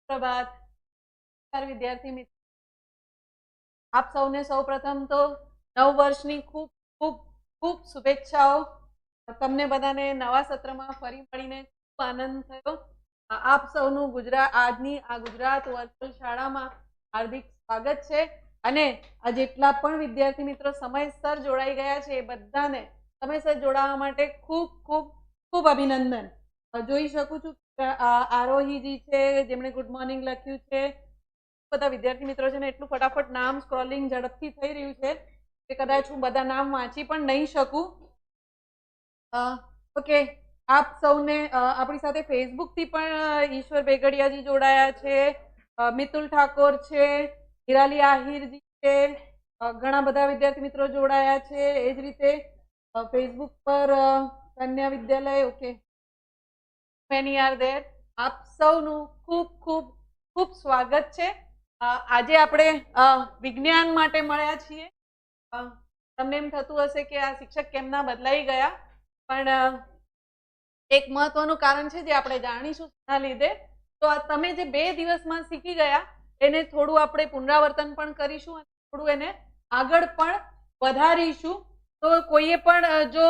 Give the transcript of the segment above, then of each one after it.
प्रभात। विद्यार्थी मित्र, आप सौने सौ प्रथम तो नव वर्षनी खूब खूब खूब शुभेच्छाओ। तमने बधाने नवा सत्रमां फरी मळीने खूब आनंद थयो। आप सौનું આજની આ ગુજરાત વર્ચ્યુઅલ શાળામાં હાર્દિક સ્વાગત છે અને આ જેટલા પણ વિદ્યાર્થી મિત્રો સમયસર જોડાઈ ગયા છે એ બધાને સમયસર જોડાવા માટે ખૂબ ખૂબ ખૂબ અભિનંદન। જોઈ શકું છું આરોહીજી છે જેમણે ગુડ મોર્નિંગ લખ્યું છે। બધા વિદ્યાર્થી મિત્રો છે ને એટલું ફટાફટ નામ સ્ક્રોલિંગ ઝડપથી થઈ રહ્યું છે કે કદાચ હું બધા નામ વાંચી પણ નહીં શકું। ઓકે, આપ સૌને આપણી સાથે ફેસબુક થી પણ ઈશ્વર બેગડિયાજી જોડાયા છે, મિતુલ ઠાકોર છે, હિરાલી આહિરજી છે, ઘણા બધા વિદ્યાર્થી મિત્રો જોડાયા છે। એ જ રીતે ફેસબુક પર કન્યા વિદ્યાલય, ઓકે, મેની આર ધેર। આપ સૌનું ખૂબ ખૂબ ખૂબ સ્વાગત છે। આજે આપણે વિજ્ઞાન માટે મળ્યા છીએ। તમને એમ થતું હશે કે આ શિક્ષક કેમના બદલાઈ ગયા, પણ એક મહત્વનું કારણ છે જે આપણે જાણીશું તેના લીધે। તો તમે જે 2 દિવસમાં શીખી ગયા એને થોડું આપણે પુનરાવર્તન પણ કરીશું અને થોડું એને આગળ પણ વધારીશું। તો કોઈએ પણ જો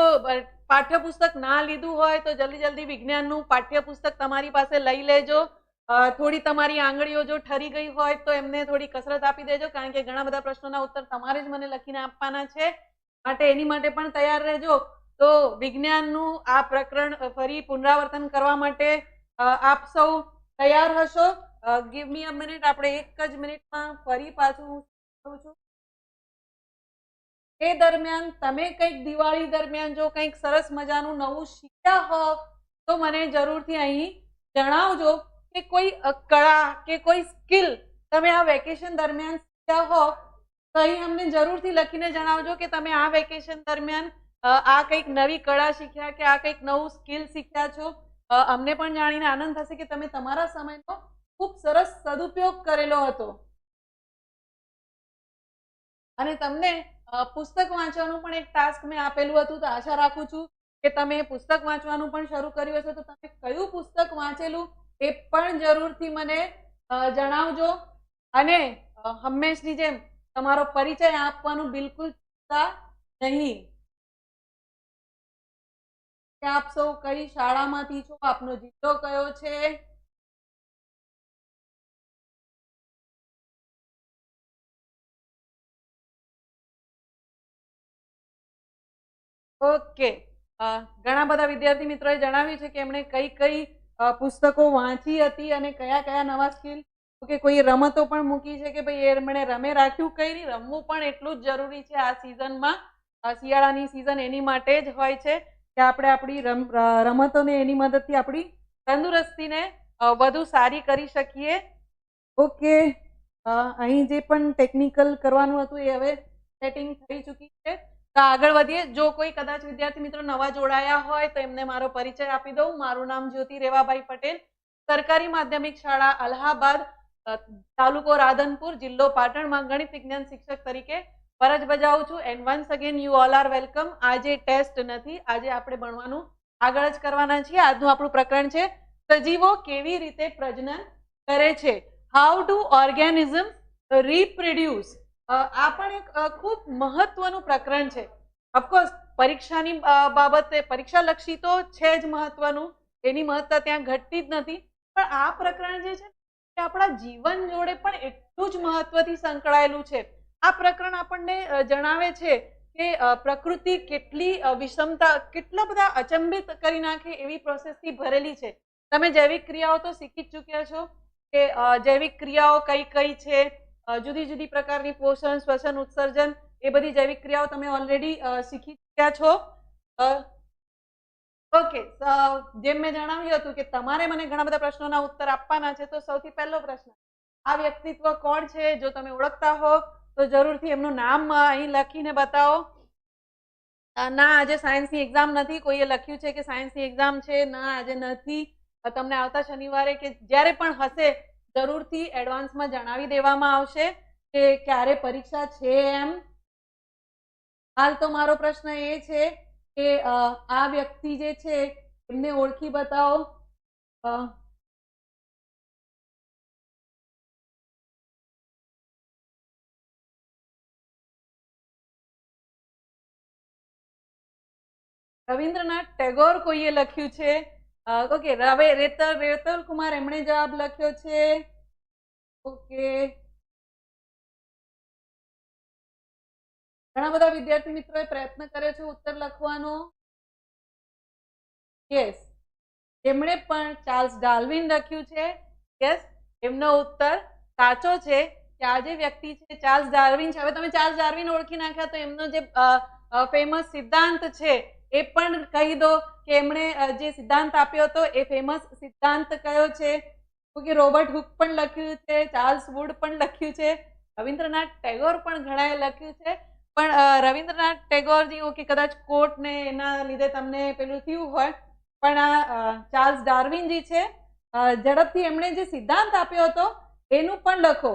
પાઠ્યપુસ્તક ના લીધું હોય તો જલ્દી વિજ્ઞાનનું પાઠ્યપુસ્તક તમારી પાસે લઈ લેજો। થોડી તમારી આંગળીઓ જો ઠરી ગઈ હોય તો એમને થોડી કસરત આપી દેજો, કારણ કે ઘણા બધા પ્રશ્નોના ઉત્તર તમારે જ મને લખીને આપવાના છે, માટે એની માટે પણ તૈયાર રહેજો। તો વિજ્ઞાનનું આ પ્રકરણ ફરી પુનરાવર્તન કરવા માટે આપ સૌ તૈયાર હશો? ગીવ મી અ મિનિટ, આપણે એક જ મિનિટમાં ફરી પાછું કહું છું। એ દરમિયાન તમે કંઈક દિવાળી દરમિયાન જો કંઈક સરસ મજાનું નવું શીખ્યા હો તો મને જરૂરથી અહીં જણાવજો કે કોઈ કળા કે કોઈ સ્કિલ તમે આ વેકેશન દરમિયાન શીખ્યા હો તો અહીં અમને જરૂરથી લખીને જણાવજો કે તમે આ વેકેશન દરમિયાન આ કંઈક નવી કળા શીખ્યા કે આ કંઈક નવું સ્કિલ શીખ્યા છો। અમને પણ જાણીને આનંદ થશે કે તમે તમારા સમયનો ખૂબ સરસ સદુપયોગ કરેલો હતો અને તમને પુસ્તક વાંચવાનું પણ એક ટાસ્ક મેં આપેલું હતું। તો આશા રાખું છું કે તમે પુસ્તક વાંચવાનું પણ શરૂ કર્યું હશે। તો તમે કયું પુસ્તક વાંચેલું એ પણ જરૂરથી મને જણાવજો અને હંમેશની જેમ તમારો પરિચય આપવાનું બિલકુલ ચૂકતા નહીં કે આપ સૌ કઈ શાળામાંથી છો, આપનો જિલ્લો કયો છે। ઓકે, ઘણા બધા વિદ્યાર્થી મિત્રોએ જણાવ્યું છે કે એમણે કઈ કઈ પુસ્તકો વાંચી હતી અને કયા કયા નવા સ્કિલ, કે કોઈ રમતો પણ મૂકી છે કે ભાઈ એમણે રમે રાખ્યું, કઈ નહીં, રમવું પણ એટલું જ જરૂરી છે આ સિઝનમાં। શિયાળાની સિઝન એની માટે જ હોય છે કે આપણે આપણી રમતોને એની મદદથી આપણી તંદુરસ્તીને વધુ સારી કરી શકીએ। ઓકે, અહીં જે પણ ટેકનિકલ કરવાનું હતું એ હવે સેટિંગ થઈ ચૂકી છે। તો આગળ વધીએ। જો કોઈ કદાચ વિદ્યાર્થી મિત્રો નવા જોડાયા હોય તો એમને મારો પરિચય આપી દઉં। મારું નામ જ્યોતિ રેવાભાઈ પટેલ, સરકારી માધ્યમિક શાળા અલ્હાબાદ, તાલુકો રાધનપુર, જિલ્લો પાટણમાં ગણિત વિજ્ઞાન શિક્ષક તરીકે ફરજ બજાવું છું। And once again you all are welcome. આજે ટેસ્ટ નથી, આજે આપણે ભણવાનું આગળ જ કરવાના છીએ। આજનું આપણું પ્રકરણ છે સજીવો કેવી રીતે પ્રજનન કરે છે, હાઉ ડુ ઓર્ગેનિઝમ રીપ્રોડ્યુસ। આ પણ એક ખૂબ મહત્વનું પ્રકરણ છે। ઓફકોર્સ પરીક્ષાની બાબતે પરીક્ષાલક્ષી તો છે જ મહત્વનું, એની મહત્તા ત્યાં ઘટતી જ નથી, પણ આ પ્રકરણ જે છે એ આપણા જીવન જોડે પણ એટલું જ મહત્વથી સંકળાયેલું છે। આ પ્રકરણ આપણને જણાવે છે કે પ્રકૃતિ કેટલી વિષમતા, કેટલા બધા અચંબિત કરી નાખે એવી પ્રોસેસથી ભરેલી છે। તમે જૈવિક ક્રિયાઓ તો શીખી જ ચૂક્યા છો કે જૈવિક ક્રિયાઓ કઈ કઈ છે, જુદી જુદી પ્રકારની પોષણ, શ્વસન, ઉત્સર્જન, એ બધી જૈવિક ક્રિયાઓ તમે ઓલરેડી શીખી ચૂક્યા છો। ઓકે, જેમ મેં જણાવ્યું હતું કે તમારે મને ઘણા બધા પ્રશ્નોના ઉત્તર આપવાના છે। તો સૌથી પહેલો પ્રશ્ન, આ વ્યક્તિત્વ કોણ છે? જો તમે ઓળખતા હો તો જરૂરથી એમનું નામ અહીં લખીને બતાવો। ના, આજે સાયન્સની એક્ઝામ નથી, કોઈએ લખ્યું છે કે સાયન્સની એક્ઝામ છે, ના આજે નથી। તમને આવતા શનિવારે કે જ્યારે પણ હશે જરૂરથી એડવાન્સમાં જણાવી દેવામાં આવશે કે ક્યારે પરીક્ષા છે એમ। હાલ તો મારો પ્રશ્ન એ છે કે આ વ્યક્તિ જે છે એમને ઓળખી બતાવો। રવિન્દ્રનાથ ટેગોર કોઈએ લખ્યું છે? ઓકે, રેતલ કુમાર એમણે જવાબ લખ્યો છે. ઓકે, ઘણા બધા વિદ્યાર્થી મિત્રોએ પ્રયત્ન કર્યો છે ઉત્તર લખવાનો. યસ, એમણે પણ ચાર્લ્સ ડાર્વિન લખ્યું છે. યસ, એમનો ઉત્તર સાચો છે કે આ જે વ્યક્તિ છે ચાર્લ્સ ડાર્વિન છે. હવે તમે ચાર્લ્સ ડાર્વિન ઓળખી નાખ્યા તો એમનો જે ફેમસ સિદ્ધાંત છે એ પણ કહી દો કે એમણે જે સિદ્ધાંત આપ્યો હતો એ ફેમસ સિદ્ધાંત કયો છે? ઓકે, રોબર્ટ હુક પણ લખ્યું છે, ચાર્લ્સ વુડ પણ લખ્યું છે, રવિન્દ્રનાથ ટેગોર પણ ઘણાએ લખ્યું છે. પણ રવિન્દ્રનાથ ટેગોરજી ઓકે કદાચ કોટ ને એના લીધે તમને પેલું થયું હોય, પણ આ ચાર્લ્સ ડાર્વિનજી છે ઝડપથી એમણે જે સિદ્ધાંત આપ્યો હતો એનું પણ લખો.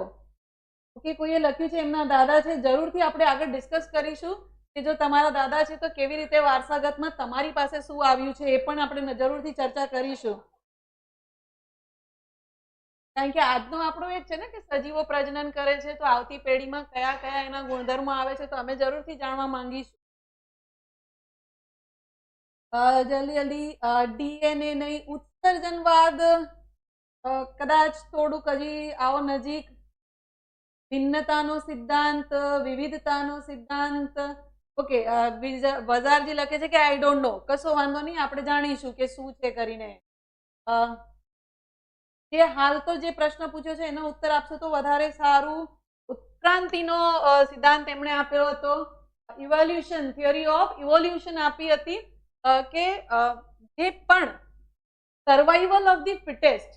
ઓકે, કોઈએ લખ્યું છે એમના દાદા છે. જરૂરથી આપણે આગળ ડિસ્કસ કરીશું કે જો તમારા દાદા છે તો કેવી રીતે વારસાગતમાં તમારી પાસે શું આવ્યું છે એ પણ આપણે જરૂરથી ચર્ચા કરીશું. કારણ કે આજનો આપણો એ જ છે ને કે સજીવો પ્રજનન કરે છે તો આવતી પેઢીમાં કયા કયા એના ગુણધર્મો આવે છે તો અમે જરૂરથી જાણવા માંગીશું. જલ્દી ડીએનએ નહીં, ઉત્સર્જનવાદ કદાચ થોડુંક હજી આવો નજીક. ભિન્નતાનો સિદ્ધાંત, વિવિધતાનો સિદ્ધાંત. ઓકે, વઝારજી લખે છે કે આઈ ડોન્ટ નો. કશો વાંધો નહીં, આપણે જાણીશું કે શું છે કરીને. જે હાલ તો જે પ્રશ્ન પૂછ્યો છે એનો ઉત્તર આપશો તો વધારે સારું. ઉત્ક્રાંતિનો સિદ્ધાંત એમણે આપ્યો હતો. ઇવોલ્યુશન, થિયરી ઓફ ઇવોલ્યુશન આપી હતી કે જે પણ સર્વાઈવલ ઓફ ધી ફિટેસ્ટ,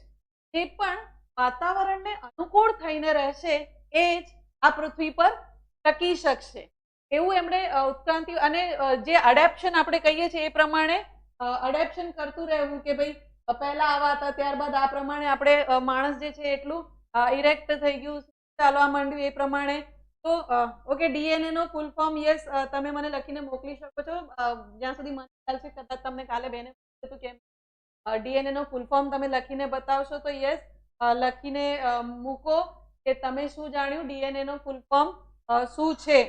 જે પણ વાતાવરણને અનુકૂળ થઈને રહેશે એ જ આ પૃથ્વી પર ટકી શકશે એવું એમણે ઉત્ક્રાંતિ અને જે અડેપ્શન આપણે કહીએ છીએ એ પ્રમાણે અડેપ્શન કરતું રહેવું કે ભાઈ પહેલા આવા હતા ત્યારબાદ આ પ્રમાણે આપણે માણસ જે છે એટલું ઇરેક્ટ થઈ ગયું, ચાલવા માંડ્યું એ પ્રમાણે. તો ઓકે, ડીએનએ નો ફૂલ ફોર્મ યસ તમે મને લખીને મોકલી શકો છો જ્યાં સુધી મને ખ્યાલ છે. કદાચ તમને કાલે બેને પૂછ્યું કેમ ડીએનએ નો ફૂલ ફોર્મ તમે લખીને બતાવશો તો યસ લખીને મૂકો કે તમે શું જાણ્યું, ડીએનએ નો ફૂલ ફોર્મ શું છે.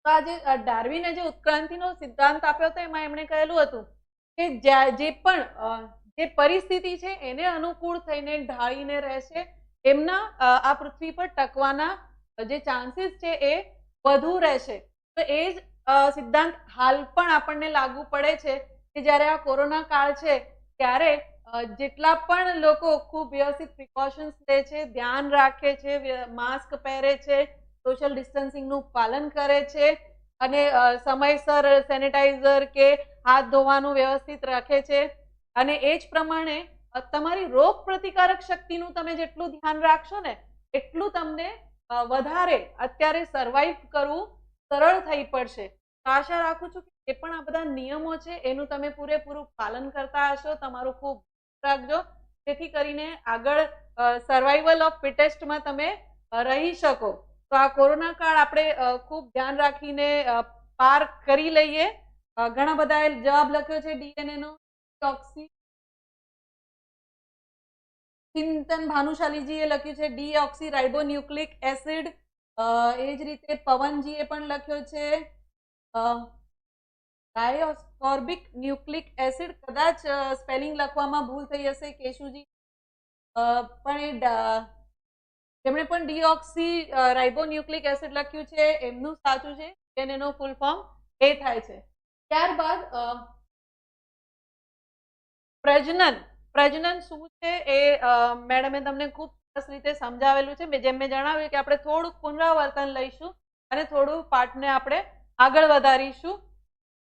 તો આજે ડાર્વિને જે ઉત્ક્રાંતિનો સિદ્ધાંત આપ્યો હતો એમાં એમણે કહેલું હતું કે જે પણ જે પરિસ્થિતિ છે એને અનુકૂળ થઈને ઢાળીને રહેશે એમના આ પૃથ્વી પર ટકવાના જે ચાન્સીસ છે એ વધુ રહેશે. તો એ જ સિદ્ધાંત હાલ પણ આપણને લાગુ પડે છે કે જ્યારે આ કોરોના કાળ છે ત્યારે જેટલા પણ લોકો ખૂબ વ્યવસ્થિત પ્રિકોશન્સ લે છે, ધ્યાન રાખે છે, માસ્ક પહેરે છે, સોશિયલ ડિસ્ટન્સિંગનું પાલન કરે છે અને સમયસર સેનિટાઈઝર કે હાથ ધોવાનું વ્યવસ્થિત રાખે છે અને એ જ પ્રમાણે તમારી રોગ પ્રતિકારક શક્તિનું તમે જેટલું ધ્યાન રાખશો ને એટલું તમને વધારે અત્યારે સર્વાઈવ કરવું સરળ થઈ પડશે. તો આશા રાખું છું કે જે પણ આ બધા નિયમો છે એનું તમે પૂરેપૂરું પાલન કરતા હશો. તમારું ખૂબ રાખજો જેથી કરીને આગળ સર્વાઈવલ ઓફ ફિટેસ્ટમાં તમે રહી શકો. તો આ કોરોના કાળ આપણે ખૂબ ધ્યાન રાખીને પાર કરી લઈએ. ઘણા બધાએ જવાબ લખ્યો છે ડીએનએ નો. ચિંતન ભાનુશાલીજીએ લખ્યું છે ડીઓક્સી રાઇબોન્યુક્લિક એસિડ. એ જ રીતે પવનજીએ પણ લખ્યો છે ડાયોસ્કોર્બિક ન્યુક્લિક એસિડ. કદાચ સ્પેલિંગ લખવામાં ભૂલ થઈ હશે કેશુજી, પણ જેમણે પણ ડીઓક્સી રાઇબોન્યુક્લિક એસિડ લખ્યું છે એમનું સાચું છે. એનો ફૂલ ફોર્મ એ થાય છે. ત્યારબાદ પ્રજનન શું છે એ મેડમે તમને ખૂબ સરસ રીતે સમજાવેલું છે. જેમ મેં જણાવ્યું કે આપણે થોડુંક પુનરાવર્તન લઈશું અને થોડું પાઠને આપણે આગળ વધારીશું.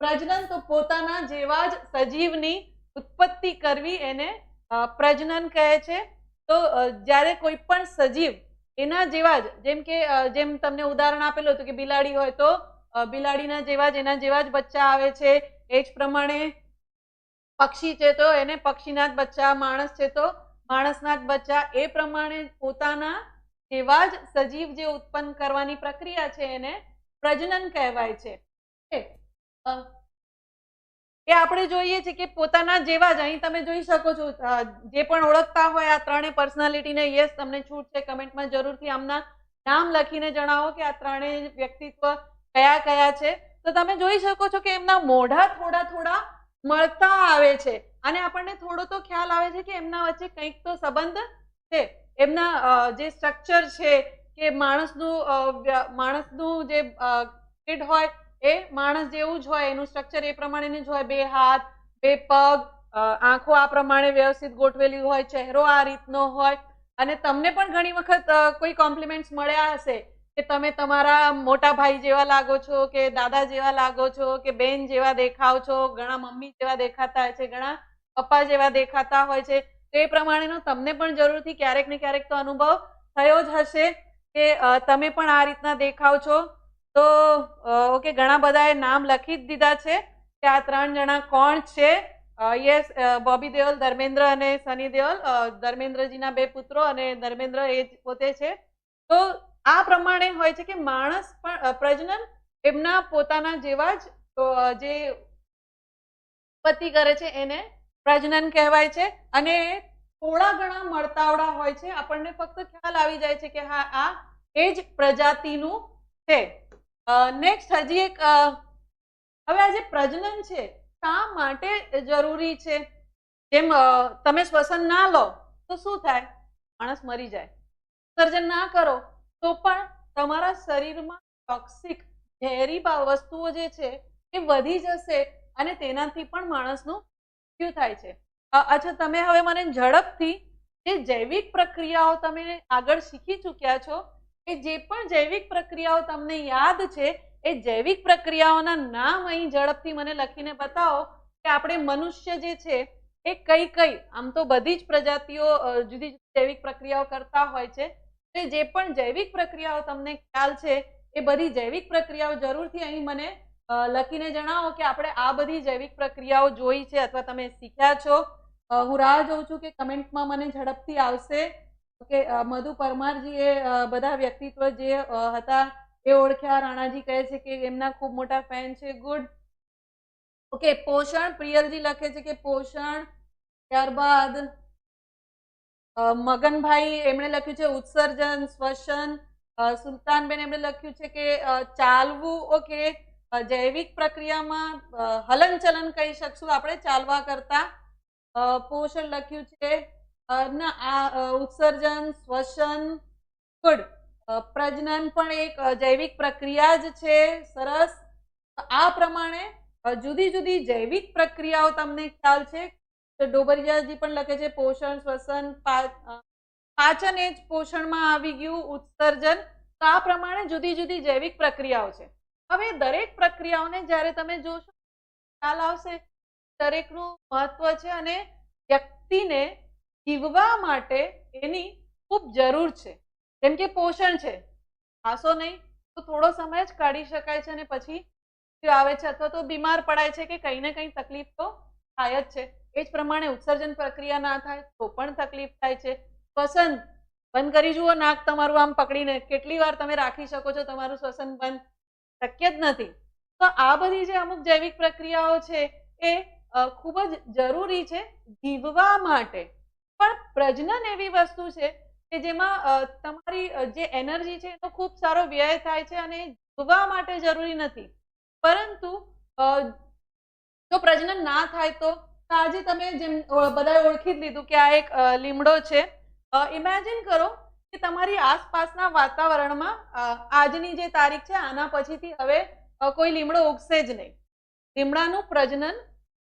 પ્રજનન તો પોતાના જેવા જ સજીવની ઉત્પત્તિ કરવી એને પ્રજનન કહે છે. તો જ્યારે કોઈ પણ સજીવ એના જેવા જ જેમ તમને ઉદાહરણ આપેલું હતું કે બિલાડી હોય તો બિલાડીના જેવા જ એના જેવા જ બચ્ચા આવે છે. એ જ પ્રમાણે પક્ષી છે તો એને પક્ષીના જ બચ્ચા, માણસ છે તો માણસના જ બચ્ચા. એ પ્રમાણે પોતાના જેવા જ સજીવ જે ઉત્પન્ન કરવાની પ્રક્રિયા છે એને પ્રજનન કહેવાય છે. એ આપણે જોઈએ છે કે પોતાના જેવા જ અહીં તમે જોઈ શકો છો જે પણ ઓળખતા હોય આ ત્રણેય પર્સનાલિટીને યસ તમને છૂટ છે. કમેન્ટમાં જરૂરથી આમના નામ લખીને જણાવો કે આ ત્રણેય વ્યક્તિત્વ કયા કયા છે. તો તો તમે જોઈ શકો છો કે એમના મોઢા થોડા થોડા મળતા આવે છે અને આપણને થોડો તો ખ્યાલ આવે છે કે એમના વચ્ચે કંઈક તો સંબંધ છે. એમના જે સ્ટ્રક્ચર છે કે માણસનું જે કિડ હોય એ માણસ જેવું જ હોય, એનું સ્ટ્રક્ચર એ પ્રમાણેનું જ હોય, 2 હાથ 2 પગ, આંખો આ પ્રમાણે વ્યવસ્થિત ગોઠવેલી હોય, ચહેરો આ રીતનો હોય. અને તમને પણ ઘણી વખત કોઈ કોમ્પ્લિમેન્ટ્સ મળ્યા હશે કે તમે તમારા મોટા ભાઈ જેવા લાગો છો, કે દાદા જેવા લાગો છો, કે બેન જેવા દેખાવ છો, ઘણા મમ્મી જેવા દેખાતા હોય છે, ઘણા પપ્પા જેવા દેખાતા હોય છે. તે પ્રમાણેનો તમને પણ જરૂરથી ક્યારેક ને ક્યારેક તો અનુભવ થયો જ હશે કે તમે પણ આ રીતના દેખાવ છો. તો ઓકે, ઘણા બધાએ નામ લખી જ દીધા છે કે આ 3 જણા કોણ છે. યસ, બોબી દેઓલ, ધર્મેન્દ્ર અને સની દેઓલ, ધર્મેન્દ્રજીના 2 પુત્રો અને ધર્મેન્દ્ર એ જ પોતે છે. તો આ પ્રમાણે હોય છે કે માણસ પણ પ્રજનન એમના પોતાના જેવા જ જે ઉત્પત્તિ કરે છે એને પ્રજનન કહેવાય છે. અને થોડા ઘણા મળતાવડા હોય છે, આપણને ફક્ત ખ્યાલ આવી જાય છે કે હા આ એ જ પ્રજાતિનું છે. નેક્સ્ટ હજી એક, હવે આ જે પ્રજનન છે શા માટે જરૂરી છે? જેમ તમે શ્વસન ના લો તો શું થાય? માણસ મરી જાય. સર્જન ના કરો તો પણ તમારા શરીરમાં ટોક્સિક ઝેરી વસ્તુઓ જે છે એ વધી જશે અને તેનાથી પણ માણસનું મૃત્યુ થાય છે. અચ્છા, તમે હવે મને ઝડપથી જે જૈવિક પ્રક્રિયાઓ તમે આગળ શીખી ચૂક્યા છો એ જે પણ જૈવિક પ્રક્રિયાઓ તમને યાદ છે એ જૈવિક પ્રક્રિયાઓના નામ અહીં ઝડપથી મને લખીને બતાવો કે આપણે મનુષ્ય જે છે એ કઈ કઈ, આમ તો બધી જ પ્રજાતિઓ જુદી જુદી જૈવિક પ્રક્રિયાઓ કરતા હોય છે. તો જે પણ જૈવિક પ્રક્રિયાઓ તમને ખ્યાલ છે એ બધી જૈવિક પ્રક્રિયાઓ જરૂરથી અહીં મને લખીને જણાવો કે આપણે આ બધી જૈવિક પ્રક્રિયાઓ જોઈ છે અથવા તમે શીખ્યા છો. હું રાહ જોઉં છું કે કમેન્ટમાં મને ઝડપથી આવશે. ઓકે, મધુ પરમારજી એ બધા વ્યક્તિત્વ જે હતા એ ઓળખ્યા. રાણાજી કહે છે કે એમના ખૂબ મોટા ફેન છે. ગુડ. ઓકે, પોષણ, પ્રિયલજી લખે છે કે પોષણ. ત્યારબાદ મગનભાઈ એમણે લખ્યું છે ઉત્સર્જન, શ્વસન. સુલતાનબેન એમણે લખ્યું છે કે ચાલવું. ઓકે, જૈવિક પ્રક્રિયામાં હલનચલન કહી શકશું આપણે ચાલવા કરતા. પોષણ લખ્યું છે. ના, આ ઉત્સર્જન, શ્વસન. ગુડ. પ્રજનન પણ એક જૈવિક પ્રક્રિયા જ છે. સરસ. આ પ્રમાણે જુદી જુદી જૈવિક પ્રક્રિયાઓ તમને ખ્યાલ છે. તો ડોબરિયાજી પણ લખે છે પોષણ, શ્વસન, પાચન એ જ પોષણમાં આવી ગયું, ઉત્સર્જન. તો આ પ્રમાણે જુદી જુદી જૈવિક પ્રક્રિયાઓ છે. હવે દરેક પ્રક્રિયાઓને જ્યારે તમે જોશો ખ્યાલ આવશે દરેકનું મહત્વ છે અને વ્યક્તિને જીવવા માટે એની ખૂબ જરૂર છે. જેમ કે પોષણ છે, ખાશો નહીં તો થોડો સમય જ કાઢી શકાય છે અને પછી આવે છે અથવા તો બીમાર પડાય છે કે કંઈ ને કંઈ તકલીફ તો થાય જ છે. એ જ પ્રમાણે ઉત્સર્જન પ્રક્રિયા ના થાય તો પણ તકલીફ થાય છે. શ્વસન બંધ કરી જુઓ, નાક તમારું આમ પકડીને કેટલી વાર તમે રાખી શકો છો તમારું શ્વસન બંધ? શક્ય જ નથી. તો આ બધી જે અમુક જૈવિક પ્રક્રિયાઓ છે એ ખૂબ જ જરૂરી છે જીવવા માટે. પણ પ્રજનન એવી વસ્તુ છે કે જેમાં તમારી જે એનર્જી છે એનો ખૂબ સારો વ્યય થાય છે અને જીવવા માટે જરૂરી નથી. પરંતુ જો પ્રજનન ના થાય તો આજે તમે જેમ બધાએ ઓળખી જ લીધું કે આ એક લીમડો છે. ઇમેજિન કરો કે તમારી આસપાસના વાતાવરણમાં આજની જે તારીખ છે આના પછીથી હવે કોઈ લીમડો ઉગશે જ નહીં. લીમડાનું પ્રજનન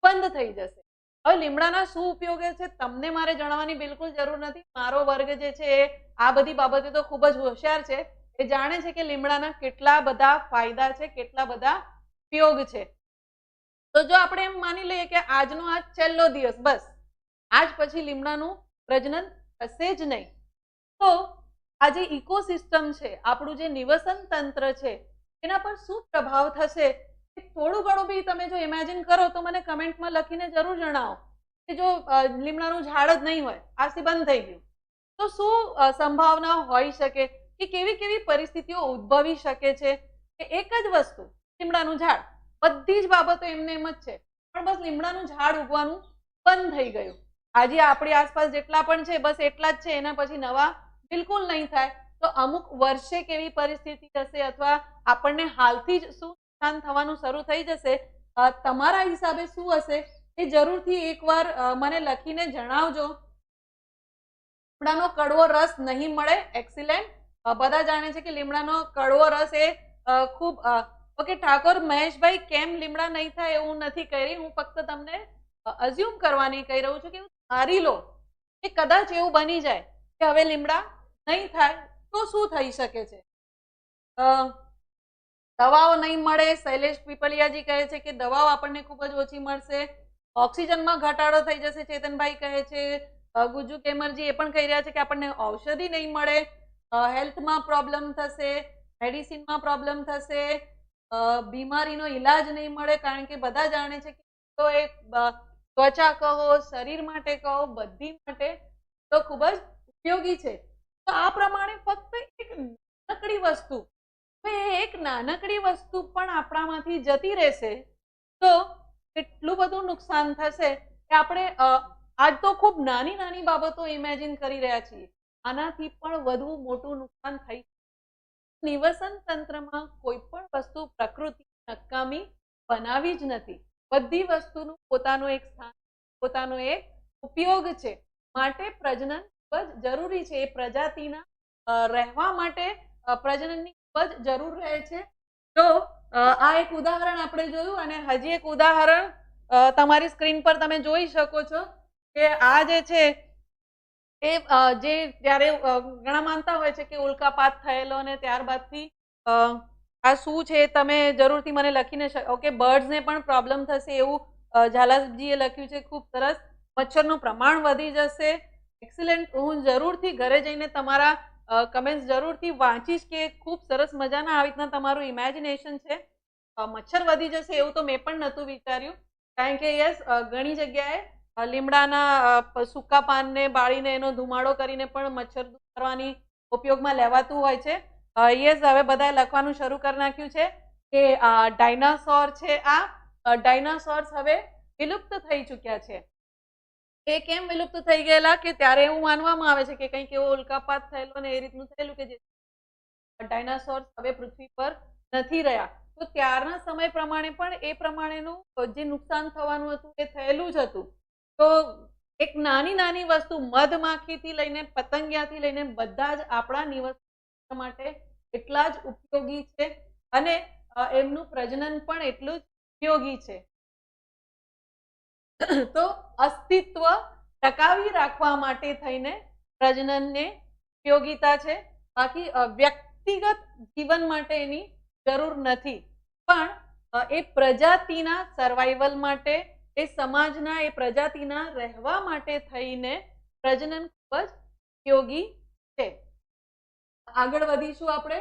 બંધ થઈ જશે. હવે લીમડાના શું ઉપયોગ છે તમને મારે જણાવવાની બિલકુલ જરૂર નથી. મારો વર્ગ જે છે એ આ બધી બાબતે તો ખૂબ જ હોશિયાર છે. એ જાણે છે કે લીમડાના કેટલા બધા ફાયદા છે, કેટલા બધા ઉપયોગ છે. તો જો આપણે એમ માની લઈએ કે આજનો આ છેલ્લો દિવસ, બસ આજ પછી લીમડાનું પ્રજનન થશે જ નહીં, તો આ જે ઇકોસિસ્ટમ છે, આપણું જે નિવસન તંત્ર છે એના પર શું પ્રભાવ થશે થોડું ઘણું બી તમે જો ઇમેજિન કરો તો મને કમેન્ટમાં લખીને જરૂર જણાવો કે જો લીમડાનું ઝાડ જ નહીં હોય, આજથી બંધ થઈ ગયું, તો શું સંભાવના હોઈ શકે કે કેવી કેવી પરિસ્થિતિઓ ઉદ્ભવી શકે છે. કે એક જ વસ્તુ લીમડાનું ઝાડ, બધી જ બાબતો એમને એમ જ છે, પણ બસ લીમડાનું ઝાડ ઉગવાનું બંધ થઈ ગયું. આજે આપણી આસપાસ જેટલા પણ છે બસ એટલા જ છે, એના પછી નવા બિલકુલ નહીં થાય. તો અમુક વર્ષે કેવી પરિસ્થિતિ હશે અથવા આપણને હાલથી જ શું નુકસાન થવાનું શરૂ થઈ જશે, તમારા હિસાબે શું હશે એ જરૂરથી એકવાર મને લખીને જણાવજો. લીમડાનો કડવો રસ નહીં મળે, એક્સિલેન્ટ. બધા જાણે છે કે લીમડાનો કડવો રસ એ ખૂબ ઓકે. ઠાકોર મહેશભાઈ, કેમ લીમડા નહીં થાય એવું નથી કહી રહી, હું ફક્ત તમને અઝ્યુમ કરવાની કહી રહ્યું છું કે ધારી લો કે કદાચ એવું બની જાય કે હવે લીમડા નહીં થાય તો શું થઈ શકે છે. દવાઓ નહીં મળે, શૈલેષ પીપલિયાજી કહે છે કે દવાઓ આપણને ખૂબ જ ઓછી મળશે. ઓક્સિજનમાં ઘટાડો થઈ જશે, ચેતનભાઈ કહે છે. ગુજુ કેમરજી એ પણ કહી રહ્યા છે કે આપણને ઔષધિ નહીં મળે, હેલ્થમાં પ્રોબ્લેમ થશે, મેડિસિનમાં પ્રોબ્લેમ થશે, બીમારીનો ઈલાજ નહીં મળે, કારણ કે બધા જાણે છે કે તો એક ત્વચા કહો, શરીર માટે કહો, બધી માટે તો ખૂબ જ ઉપયોગી છે. તો આ પ્રમાણે ફક્ત એક નાનકડી વસ્તુ, એક નાનકડી વસ્તુ પણ આપણામાંથી જતી રહેશે તો એટલું બધું નુકસાન થશે કે આપણે આજ તો ખૂબ નાની નાની બાબતો ઇમેજિન કરી રહ્યા છીએ, આનાથી પણ વધુ મોટું નુકસાન થઈ. નિવસન તંત્રમાં કોઈ પણ વસ્તુ પ્રકૃતિ નકામી બનાવી જ નથી. બધી વસ્તુનું પોતાનું એક સ્થાન, પોતાનો એક ઉપયોગ છે. માટે પ્રજનન ખૂબ જ જરૂરી છે. એ પ્રજાતિના રહેવા માટે પ્રજનનની ખૂબ જ જરૂર રહે છે. તો આ એક ઉદાહરણ આપણે જોયું, અને હજી એક ઉદાહરણ તમારી સ્ક્રીન પર તમે જોઈ શકો છો કે આ જે છે એ જે જ્યારે ઘણા માનતા હોય છે કે ઉલ્કાપાત થયેલો અને ત્યારબાદથી આ શું છે તમે જરૂરથી મને લખીને ઓકે. બર્ડ્સને પણ પ્રોબ્લેમ થશે એવું ઝાલાજીએ લખ્યું છે, ખૂબ સરસ. મચ્છરનું પ્રમાણ વધી જશે, એક્સિલેન્ટ. હું જરૂરથી ઘરે જઈને તમારા કમેન્ટ્સ જરૂરથી વાંચીશ કે ખૂબ સરસ મજાના આવી રીતના તમારું ઇમેજિનેશન છે. મચ્છર વધી જશે એવું તો મેં પણ નહોતું વિચાર્યું, કારણ કે યસ ઘણી જગ્યાએ લીમડાના સૂકા પાનને બાળીને એનો ધુમાડો કરીને પણ મચ્છર દૂર કરવાની ઉપયોગમાં લેવાતું હોય છે. યસ, હવે બધાએ લખવાનું શરૂ કરી નાખ્યું છે કે ડાયનાસોર છે, આ ડાયનાસોર્સ હવે વિલુપ્ત થઈ ચૂક્યા છે. એ કેમ વિલુપ્ત થઈ ગયેલા કે ત્યારે એવું માનવામાં આવે છે કે કંઈક એવો ઉલ્કાપાત થયેલો ને એ રીતનું થયેલું કે જે ડાયનાસોર્સ હવે પૃથ્વી પર નથી રહ્યા. તો ત્યારના સમય પ્રમાણે પણ એ પ્રમાણેનું જે નુકસાન થવાનું હતું એ થયેલું જ હતું. તો એક નાની નાની વસ્તુ, મધમાખીથી લઈને પતંગિયાથી લઈને બધા જ આપણા નિવાસ માટે એટલા જ ઉપયોગી છે, અને એમનું પ્રજનન પણ એટલું જ ઉપયોગી છે. તો અસ્તિત્વ ટકાવી રાખવા માટે થઈને પ્રજનનને ઉપયોગીતા છે, બાકી વ્યક્તિગત જીવન માટે એની જરૂર નથી. પણ એ પ્રજાતિના સર્વાઈવલ માટે, એ સમાજના, એ પ્રજાતિના રહેવા માટે થઈને પ્રજનન ખૂબ જ ઉપયોગી છે. આગળ વધીશું આપણે.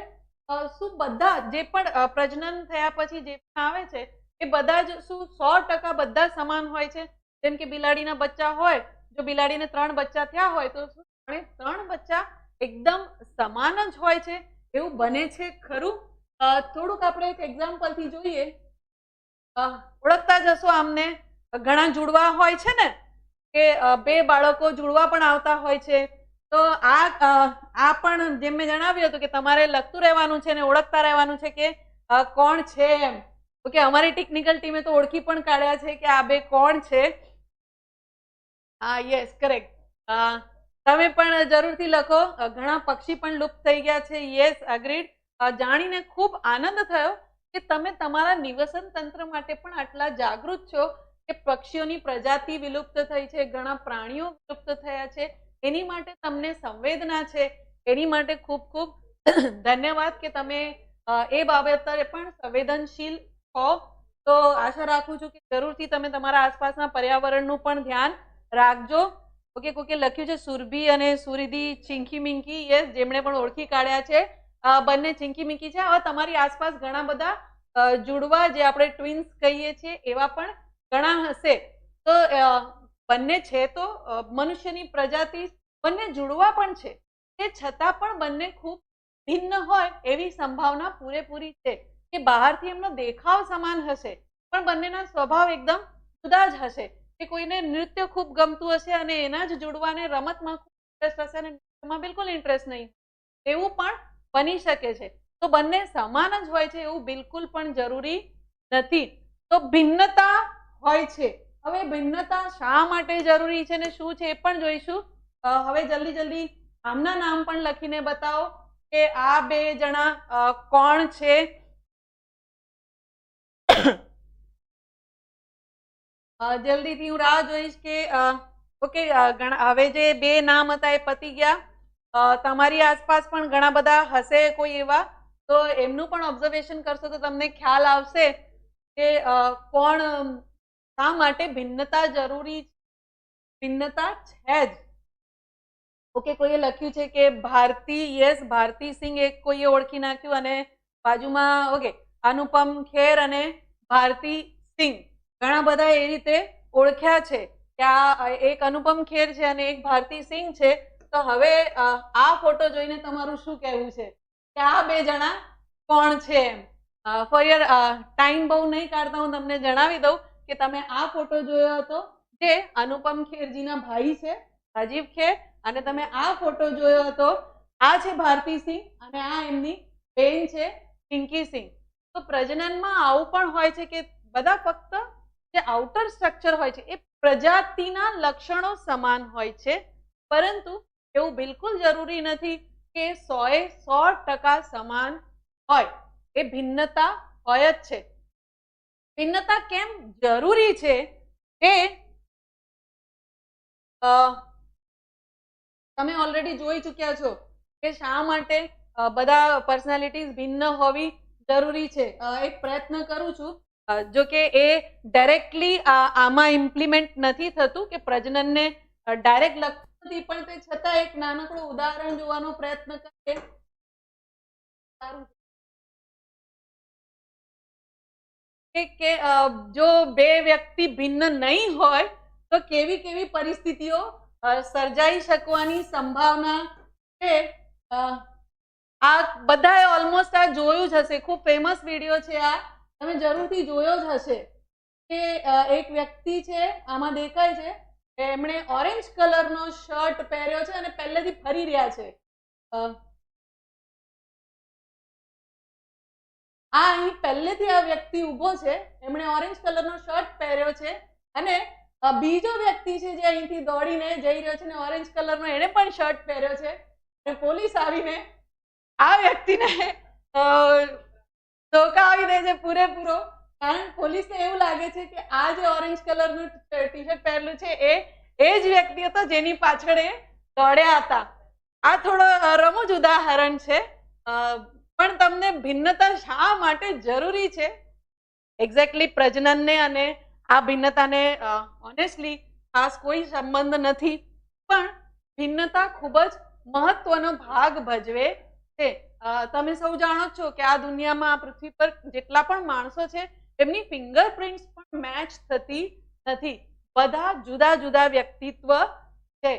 શું બધા જે પણ પ્રજનન થયા પછી જે પણ આવે છે એ બધા જ શું 100% બધા સમાન હોય છે? જેમ કે બિલાડીના બચ્ચા હોય, જો બિલાડીને 3 બચ્ચા થયા હોય તો શું 3 બચ્ચા એકદમ સમાન જ હોય છે? એવું બને છે ખરું? થોડુંક આપણે એક એક્ઝામ્પલથી જોઈએ. ઓળખતા જશો આમને. ઘણા જુડવા હોય છે ને કે 2 બાળકો જુડવા પણ આવતા હોય છે. તો આ પણ જેમ મેં જણાવ્યું હતું કે તમારે લખતું રહેવાનું છે ને ઓળખતા રહેવાનું છે કે કોણ છે એમ. ઓકે, અમારી ટેકનિકલ ટીમે તો ઓળખી પણ કાઢ્યા છે કે આ 2 કોણ છે. હા, યસ, કરેક્ટ. તમે પણ જરૂરથી લખો. ઘણા પક્ષી પણ લુપ્ત થઈ ગયા છે. Yes, agreed. જાણીને ખૂબ આનંદ થયો કે તમે તમારા નિવસન તંત્ર માટે પણ આટલા જાગૃત છો કે પક્ષીઓની પ્રજાતિ વિલુપ્ત થઈ છે, ઘણા પ્રાણીઓ વિલુપ્ત થયા છે, એની માટે તમને સંવેદના છે. એની માટે ખૂબ ખૂબ ધન્યવાદ કે તમે એ બાબતે પણ સંવેદનશીલ છો. તો આશા રાખું છું કે જરૂરથી તમે તમારા આસપાસના પર્યાવરણનું પણ ધ્યાન રાખજો. ઓકે, કોકે લખ્યું છે સુરભી અને સુરિધિ ચિંકી મિંકી. યસ, જેમણે પણ ઓળખી કાઢ્યા છે. બંને ચિંકી મિંકી છે. હવે તમારી આસપાસ ઘણા બધા જુડવા, જે આપણે ટ્વિન્સ કહીએ છીએ, એવા પણ ઘણા હશે. તો બંને છે તો મનુષ્યની પ્રજાતિ, બંને જુડવા પણ છે, તે છતાં પણ બંને ખૂબ ભિન્ન હોય એવી સંભાવના પૂરેપૂરી છે કે બહારથી એમનો દેખાવ સમાન હશે પણ બંનેના સ્વભાવ એકદમ જુદા જ હશે. કે કોઈને નૃત્ય ખૂબ ગમતું હશે અને એના જ જુડવાને રમતમાં ખૂબ ઇન્ટરેસ્ટ હશે અને નૃત્યમાં બિલકુલ ઇન્ટરેસ્ટ નહીં, એવું પણ બની શકે છે. તો બંને સમાન જ હોય છે એવું બિલકુલ પણ જરૂરી નથી. તો ભિન્નતા હોય છે. હવે ભિન્નતા શા માટે જરૂરી છે ને શું છે એ પણ જોઈશું. હવે જલ્દી જલ્દી આમના નામ પણ લખીને બતાવો કે આ બે જણા કોણ છે. જલ્દીથી હું રાહ જોઈશ કે ઓકે હવે જે બે નામ હતા એ પતી ગયા. તમારી આસપાસ પણ ઘણા બધા હશે કોઈ એવા, તો એમનું પણ ઓબ્ઝર્વેશન કરશો તો તમને ખ્યાલ આવશે કે કોણ શા માટે ભિન્નતા જરૂરી છે. ભિન્નતા છે જ. ઓકે, કોઈએ લખ્યું છે કે ભારતી, યસ ભારતી સિંહ એક કોઈએ ઓળખી નાખ્યું અને બાજુમાં ઓકે અનુપમ ખેર અને ભારતી સિંહ ઘણા બધા એ રીતે ઓળખ્યા છે કે આ એક અનુપમ ખેર છે અને એક ભારતી સિંહ છે. તો હવે આ ફોટો જોઈને તમારું શું કહેવું છે કે આ બે જણા કોણ છે એમ. ફોર યોર ટાઈમ બહુ નહીં કાઢતા હું તમને જણાવી દઉં કે તમે આ ફોટો જોયો હતો જે અનુપમ ખેરજીના ભાઈ છે રાજીવ ખેર, અને તમે આ ફોટો જોયો હતો આ છે ભારતી સિંહ અને આ એમની બેન છે પિંકી સિંહ. તો પ્રજનનમાં આવું પણ હોય છે કે બધા ફક્ત જે આઉટર સ્ટ્રક્ચર હોય છે એ પ્રજાતિના લક્ષણો સમાન હોય છે, પરંતુ એવું બિલકુલ જરૂરી નથી કે 100% સમાન હોય. એ ભિન્નતા હોય જ છે. ભિન્નતા કેમ જરૂરી છે એ તમે ઓલરેડી જોઈ ચૂક્યા છો કે શા માટે બધા પર્સનાલિટીઝ ભિન્ન હોવી જરૂરી છે. એક પ્રયત્ન કરું છું, જો કે એ ડાયરેક્ટલી આમાં ઇમ્પ્લિમેન્ટ નથી થતું કે પ્રજનનને ડાયરેક્ટ લગતું નથી, પણ તે છતાં એક નાનકડું ઉદાહરણ જોવાનો પ્રયત્ન કરીએ. સારું કે જો બે વ્યક્તિ ભિન્ન નહીં હોય તો કેવી કેવી પરિસ્થિતિઓ સર્જાઈ શકવાની સંભાવના છે. આ બધાએ ઓલમોસ્ટ આ જોયું જ હશે, ખૂબ ફેમસ વિડીયો છે આ, તમે જરૂરથી જોયો જ હશે કે એક વ્યક્તિ છે આમાં દેખાય છે એમણે ઓરેન્જ કલરનો શર્ટ પહેર્યો છે અને પહેલેથી ફરી રહ્યા છે. આ અહીં પહેલેથી આ વ્યક્તિ ઊભો છે, એમણે ઓરેન્જ કલરનો શર્ટ પહેર્યો છે અને બીજો વ્યક્તિ છે જે અહીંથી દોડીને જઈ રહ્યો છે ને ઓરેન્જ કલરનો એણે પણ શર્ટ પહેર્યો છે અને પોલીસ આવીને આ વ્યક્તિને ધોકાવી દે છે પૂરેપૂરો. કારણ પોલીસને એવું લાગે છે કે આ જે ઓરેન્જ કલરનું ટી શર્ટ પહેરેલું છે એ જ વ્યક્તિ હતો જેની પાછળ એ દોડ્યા હતા. આ થોડો રમૂજ ઉદાહરણ છે, પણ તમને ભિન્નતા શા માટે જરૂરી છે એક્ઝેક્ટલી પ્રજનનને અને આ ભિન્નતાને ઓનેસ્ટલી ખાસ કોઈ સંબંધ નથી, પણ ભિન્નતા ખૂબ જ મહત્વનો ભાગ ભજવે છે. તમે સૌ જાણો છો કે આ દુનિયામાં આ પૃથ્વી પર જેટલા પણ માણસો છે એમની ફિંગરપ્રિન્ટ્સ પણ મેચ થતી નથી. બધા જુદા જુદા વ્યક્તિત્વ છે,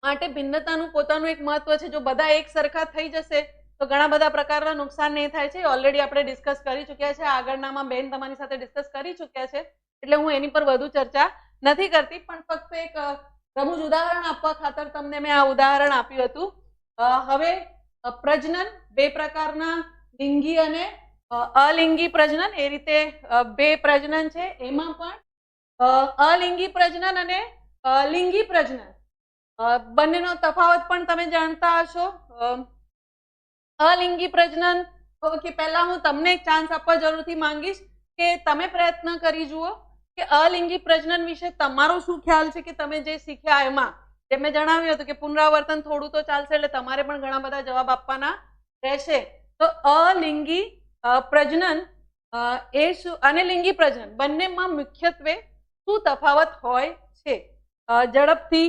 માટે ભિન્નતાનું પોતાનું એક મહત્વ છે. જો બધા એક સરખા થઈ જશે તો ઘણા બધા પ્રકારના નુકસાન નહીં થાય છે. ઓલરેડી આપણે ડિસ્કસ કરી ચૂક્યા છે, આગળનામાં બેન તમારી સાથે ડિસ્કસ કરી ચૂક્યા છે, એટલે હું એની પર વધુ ચર્ચા નથી કરતી, પણ ફક્ત એક રમૂજ ઉદાહરણ આપવા ખાતર તમને મેં આ ઉદાહરણ આપ્યું હતું. હવે પ્રજનન બે પ્રકારના, લિંગી અને અલિંગી પ્રજનન, એ રીતે બે પ્રજનન છે. એમાં પણ અલિંગી પ્રજનન અને લિંગી પ્રજનન બંનેનો તફાવત પણ તમે જાણતા હશો. અલિંગી પ્રજનન, ઓકે, પહેલા હું તમને એક ચાન્સ આપવા જરૂરથી માંગીશ કે તમે પ્રયત્ન કરી જુઓ કે અલિંગી પ્રજનન વિશે તમારો શું ખ્યાલ છે, કે તમે જે શીખ્યા એમાં જે મેં જણાવ્યું હતું કે પુનરાવર્તન થોડું તો ચાલશે, એટલે તમારે પણ ઘણા બધા જવાબ આપવાના રહેશે. તો અલિંગી પ્રજનન એ શું અને લિંગી પ્રજનન બંનેમાં મુખ્યત્વે શું તફાવત હોય છે? ઝડપથી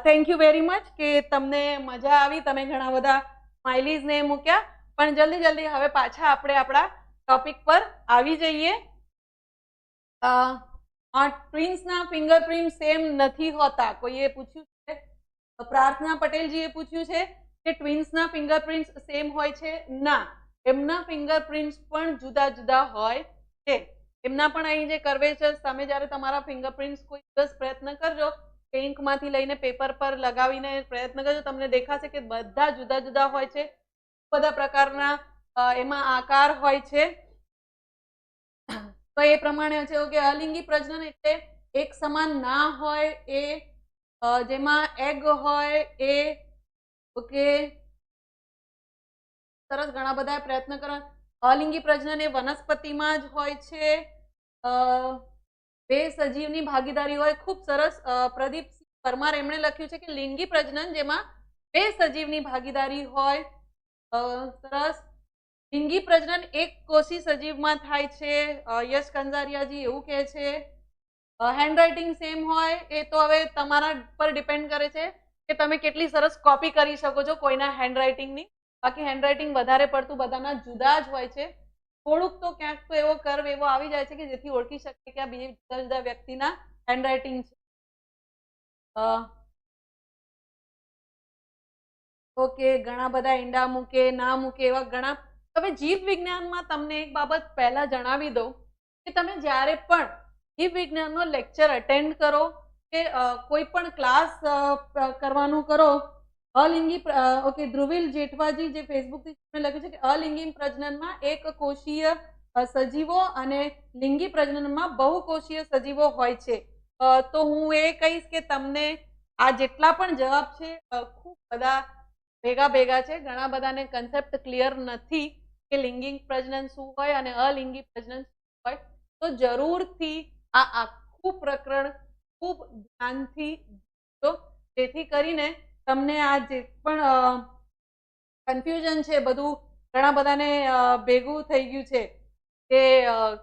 થેન્ક યુ વેરી મચ કે તમને મજા આવી, તમે ઘણા બધા સ્માઇલીઝ ને મૂક્યા, પણ જલ્દી જલ્દી હવે પાછા આપણે આપણા ટોપિક પર આવી જઈએ. ટ્વિન્સના ફિંગરપ્રિન્ટ સેમ નથી હોતા, કોઈએ પૂછ્યું છે, પ્રાર્થના પટેલજીએ પૂછ્યું છે કે ટ્વિન્સના ફિંગરપ્રિન્ટ સેમ હોય છે? ના, એમના ફિંગરપ્રિન્ટ્સ પણ જુદા જુદા હોય છે. એમના પણ અહીં જે કર્વેચર, તમે જ્યારે તમારા ફિંગરપ્રિન્ટ્સ કોઈ દિવસ પ્રયત્ન કરજો, ઇંકમાંથી લઈને પેપર પર લગાવીને પ્રયત્ન કરજો, તમને દેખાશે કે બધા જુદા જુદા હોય છે. બધા પ્રકારના એમાં આકાર હોય છે. તો એ પ્રમાણે છે ઓકે અલિંગી પ્રજનન એટલે એક સમાન ના હોય એ જેમાં એગ હોય એ ઓકે સરસ ઘણા બધા પ્રયત્ન કરો અલિંગી પ્રજનન એ વનસ્પતિમાં જ હોય છે બે સજીવની ભાગીદારી હોય ખૂબ સરસ પ્રદીપ પરમાર એમણે લખ્યું છે કે લિંગી પ્રજનન જેમાં બે સજીવની ભાગીદારી હોય સરસ લિંગી પ્રજનન એક કોષી સજીવમાં થાય છે યશ કંજારિયાજી એવું કહે છે હેન્ડરાઇટિંગ સેમ હોય એ તો હવે તમારા પર ડિપેન્ડ કરે છે કે તમે કેટલી સરસ કોપી કરી શકો છો કોઈના હેન્ડરાઇટિંગની બાકી હેન્ડરાઇટિંગ વધારે પડતું બધાના જુદા જ હોય છે થોડુંક તો ક્યાંક તો એવો કર્વ એવો આવી જાય છે કે જેથી ઓળખી શકીએ કે આ બે જુદા જુદા વ્યક્તિના હેન્ડરાઇટિંગ છે ઓકે ઘણા બધા ઈંડા મૂકે ના મૂકે એવા ઘણા હવે જીવ વિજ્ઞાનમાં તમને એક બાબત પહેલા જણાવી દઉં કે તમે જ્યારે પણ જીવ વિજ્ઞાનનો લેક્ચર અટેન્ડ કરો કે કોઈ પણ ક્લાસ કરવાનું કરો અલિંગી ઓકે ધ્રુવીલ જેઠવાજી જે ફેસબુકથી લખ્યું છે કે અલિંગી પ્રજનનમાં એક કોષીય સજીવો અને લિંગી પ્રજનનમાં બહુકોષીય સજીવો હોય છે તો હું એ કહીશ કે તમને આ જેટલા પણ જવાબ છે ખૂબ બધા ભેગા છે ઘણા બધાને કન્સેપ્ટ ક્લિયર નથી કે લિંગી પ્રજનન શું હોય અને અલિંગી પ્રજનન શું હોય તો જરૂરથી આ આખું પ્રકરણ ખૂબ ધ્યાનથી જેથી કરીને તમને આ જે પણ કન્ફ્યુઝન છે બધું ઘણા બધાને ભેગું થઈ ગયું છે કે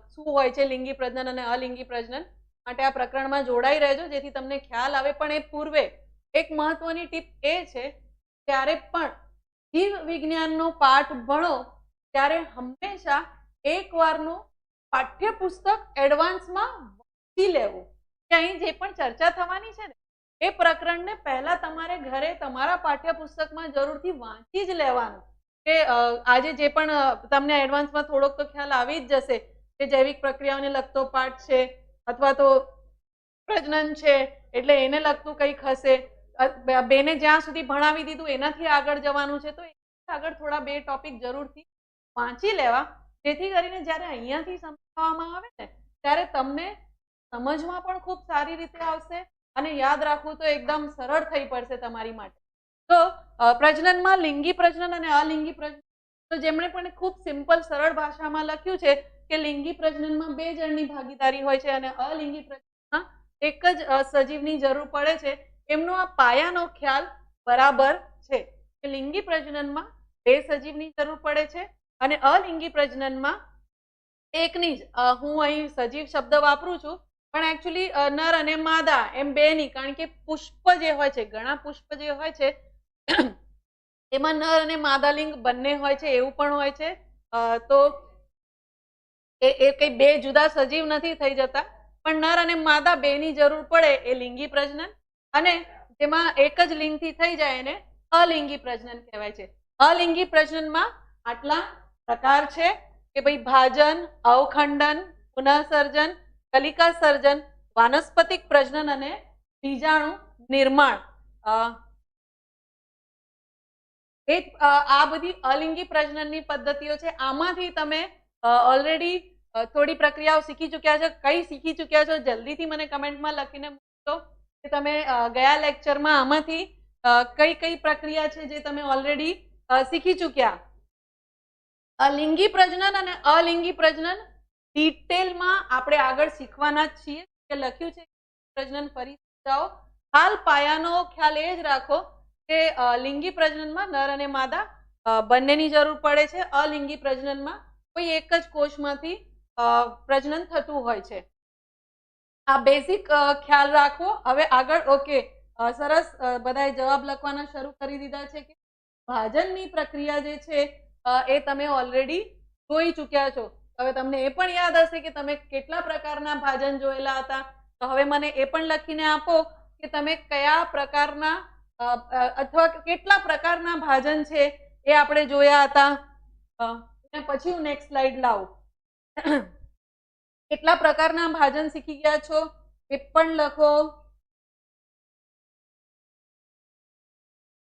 શું હોય છે લિંગી પ્રજનન અને અલિંગી પ્રજનન માટે આ પ્રકરણમાં જોડાઈ રહેજો જેથી તમને ખ્યાલ આવે પણ એ પૂર્વે એક મહત્વની ટીપ એ છે ત્યારે પણ જીવ વિજ્ઞાનનો પાઠ ભણો ત્યારે હંમેશા એકવારનું પાઠ્યપુસ્તક એડવાન્સમાં વાંચી લેવું કે અહીં જે પણ ચર્ચા થવાની છે ને એ પ્રકરણને પહેલા તમારે ઘરે તમારા પાઠ્યપુસ્તકમાં જરૂરથી વાંચી જ લેવાનું કે આજે જે પણ તમને એડવાન્સમાં થોડોક તો ખ્યાલ આવી જ જશે કે જૈવિક પ્રક્રિયાઓને લગતો પાઠ છે અથવા તો પ્રજનન છે એટલે એને લગતું કંઈક હશે બેને જ્યાં સુધી ભણાવી દીધું એનાથી આગળ જવાનું છે તો આગળ થોડા બે ટોપિક જરૂરથી વાંચી લેવા જેથી કરીને જ્યારે અહીંયાથી સમજાવવામાં આવે ને ત્યારે તમને સમજમાં પણ ખૂબ સારી રીતે આવશે અને યાદ રાખવું તો એકદમ સરળ થઈ પડશે તમારી માટે તો પ્રજનનમાં લિંગી પ્રજનન અને અલિંગી પ્રજનન તો જેમણે પણ ખૂબ સિમ્પલ સરળ ભાષામાં લખ્યું છે કે લિંગી પ્રજનનમાં બે જણની ભાગીદારી હોય છે અને અલિંગી પ્રજનનમાં એક જ સજીવની જરૂર પડે છે એમનો આ પાયાનો ખ્યાલ બરાબર છે કે લિંગી પ્રજનનમાં બે સજીવની જરૂર પડે છે અને અલિંગી પ્રજનનમાં એકની જ હું અહીં સજીવ શબ્દ વાપરું છું પણ એકચ્યુઅલી નર અને માદા એમ બેની કારણ કે પુષ્પ જે હોય છે ઘણા પુષ્પ જે હોય છે એમાં નર અને માદા લિંગ બંને હોય છે એવું પણ હોય છે તો એ કઈ બે જુદા સજીવ નથી થઈ જતા પણ નર અને માદા બેની જરૂર પડે એ લિંગી પ્રજનન અને જેમાં એક જ લિંગથી થઈ જાય એને અલિંગી પ્રજનન કહેવાય છે અલિંગી પ્રજનનમાં આટલા પ્રકાર છે કે ભાઈ ભાજન અવખંડન પુનઃસર્જન કલિકા સર્જન વાનસ્પતિક પ્રજનન અને બીજાણુ નિર્માણ આ બધી અલિંગી પ્રજનનની પદ્ધતિઓ છે આમાંથી તમે ઓલરેડી થોડી પ્રક્રિયાઓ શીખી ચૂક્યા છો કઈ શીખી ચૂક્યા છો જલ્દીથી મને કમેન્ટમાં લખીને મૂકજો કે તમે ગયા લેક્ચરમાં આમાંથી કઈ કઈ પ્રક્રિયા છે જે તમે ઓલરેડી શીખી ચૂક્યા લિંગી પ્રજનન અને અલિંગી પ્રજનન ડિટેલમાં આપણે આગળ શીખવાના જ છીએ કે લખ્યું છે પ્રજનન ફરી જાઓ હાલ પાયાનો ખ્યાલ એ જ રાખો કે લિંગી પ્રજનનમાં નર અને માદા બંનેની જરૂર પડે છે અલિંગી પ્રજનનમાં કોઈ એક જ કોષમાંથી પ્રજનન થતું હોય છે આ બેઝિક ખ્યાલ રાખવો હવે આગળ ઓકે સરસ બધાએ જવાબ લખવાના શરૂ કરી દીધા છે કે ભાજનની પ્રક્રિયા જે છે એ તમે ઓલરેડી જોઈ ચૂક્યા છો હવે તમને એ પણ યાદ હશે કે તમે કેટલા પ્રકારના ભાજન જોયેલા હતા તો હવે મને એ પણ લખીને આપો કે તમે કયા પ્રકારના અથવા કેટલા પ્રકારના ભાજન છે એ આપણે જોયા હતા પછી હું નેક્સ્ટ સ્લાઇડ લાવું કેટલા પ્રકારના ભાજન શીખી ગયા છો એ પણ લખો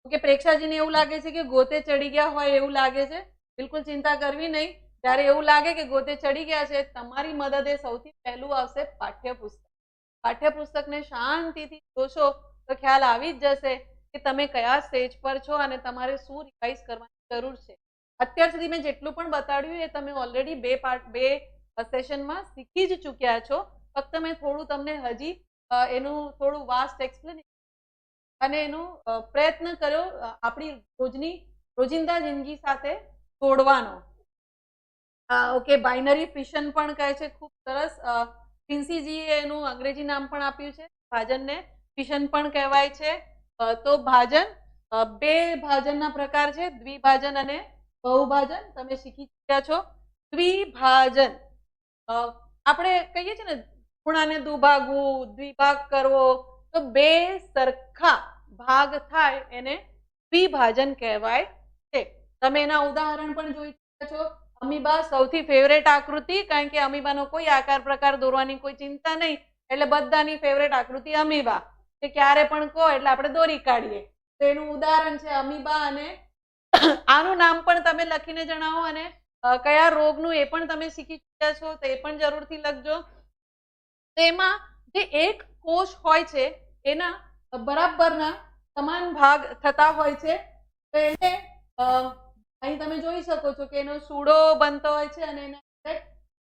ઓકે પ્રેક્ષાજીને એવું લાગે છે કે ગોતે ચડી ગયા હોય એવું લાગે છે બિલકુલ ચિંતા કરવી નહીં જ્યારે એવું લાગે કે ગોતે ચડી ગયા છે, તમારી મદદે સૌથી પહેલું આવશે પાઠ્યપુસ્તક. પાઠ્યપુસ્તકને શાંતિથી જોશો તો ખ્યાલ આવી જ જશે કે તમે કયા સ્ટેજ પર છો અને તમારે શું રિવાઇઝ કરવાની જરૂર છે. અત્યાર સુધી મેં જેટલું પણ બતાડ્યું એ તમે ઓલરેડી બે સેશનમાં શીખી જ ચૂક્યા છો. ફક્ત મેં થોડું તમને હજી એનું થોડું વાસ્ટ એક્સપ્લેનેશન અને એનો પ્રયત્ન કર્યો આપણી રોજિંદા જિંદગી સાથે જોડવાનો. ઓકે, બાઇનરી ફિશન પણ કહે છે, ખૂબ સરસ. પ્રિન્સીજીએ એનું અંગ્રેજી નામ પણ આપ્યું છે. ભાજનને ફિશન પણ કહેવાય છે. તો ભાજન બે ભાજનના પ્રકાર છે, દ્વિભાજન અને બહુભાજન. તમે શીખી ચૂક્યા છો. દ્વિભાજન આપણે કહીએ છીએ ને, ખૂણાને દુભાગવું, દ્વિભાગ કરવો, તો બે સરખા ભાગ થાય એને દ્વિભાજન કહેવાય છે. તમે એના ઉદાહરણ પણ જોઈ ચૂક્યા છો. અમીબા સૌથી ફેવરેટ આકૃતિ, કારણ કે અમીબાનો કોઈ આકાર પ્રકાર દોરવાની કોઈ ચિંતા નહીં, એટલે બધાની ફેવરેટ આકૃતિ અમીબા. કે ક્યારે પણ કહો એટલે આપણે દોરી કાઢીએ. તો એનું ઉદાહરણ છે અમીબા. અને આનું નામ પણ તમે લખીને જણાવો અને કયા રોગનું એ પણ તમે શીખી ચૂક્યા છો, તો એ પણ જરૂરથી લખજો. તેમાં જે એક કોષ હોય છે એના બરાબરના સમાન ભાગ થતા હોય છે. તો એને અહીં તમે જોઈ શકો છો કે એનો સૂડો બનતો હોય છે અને એના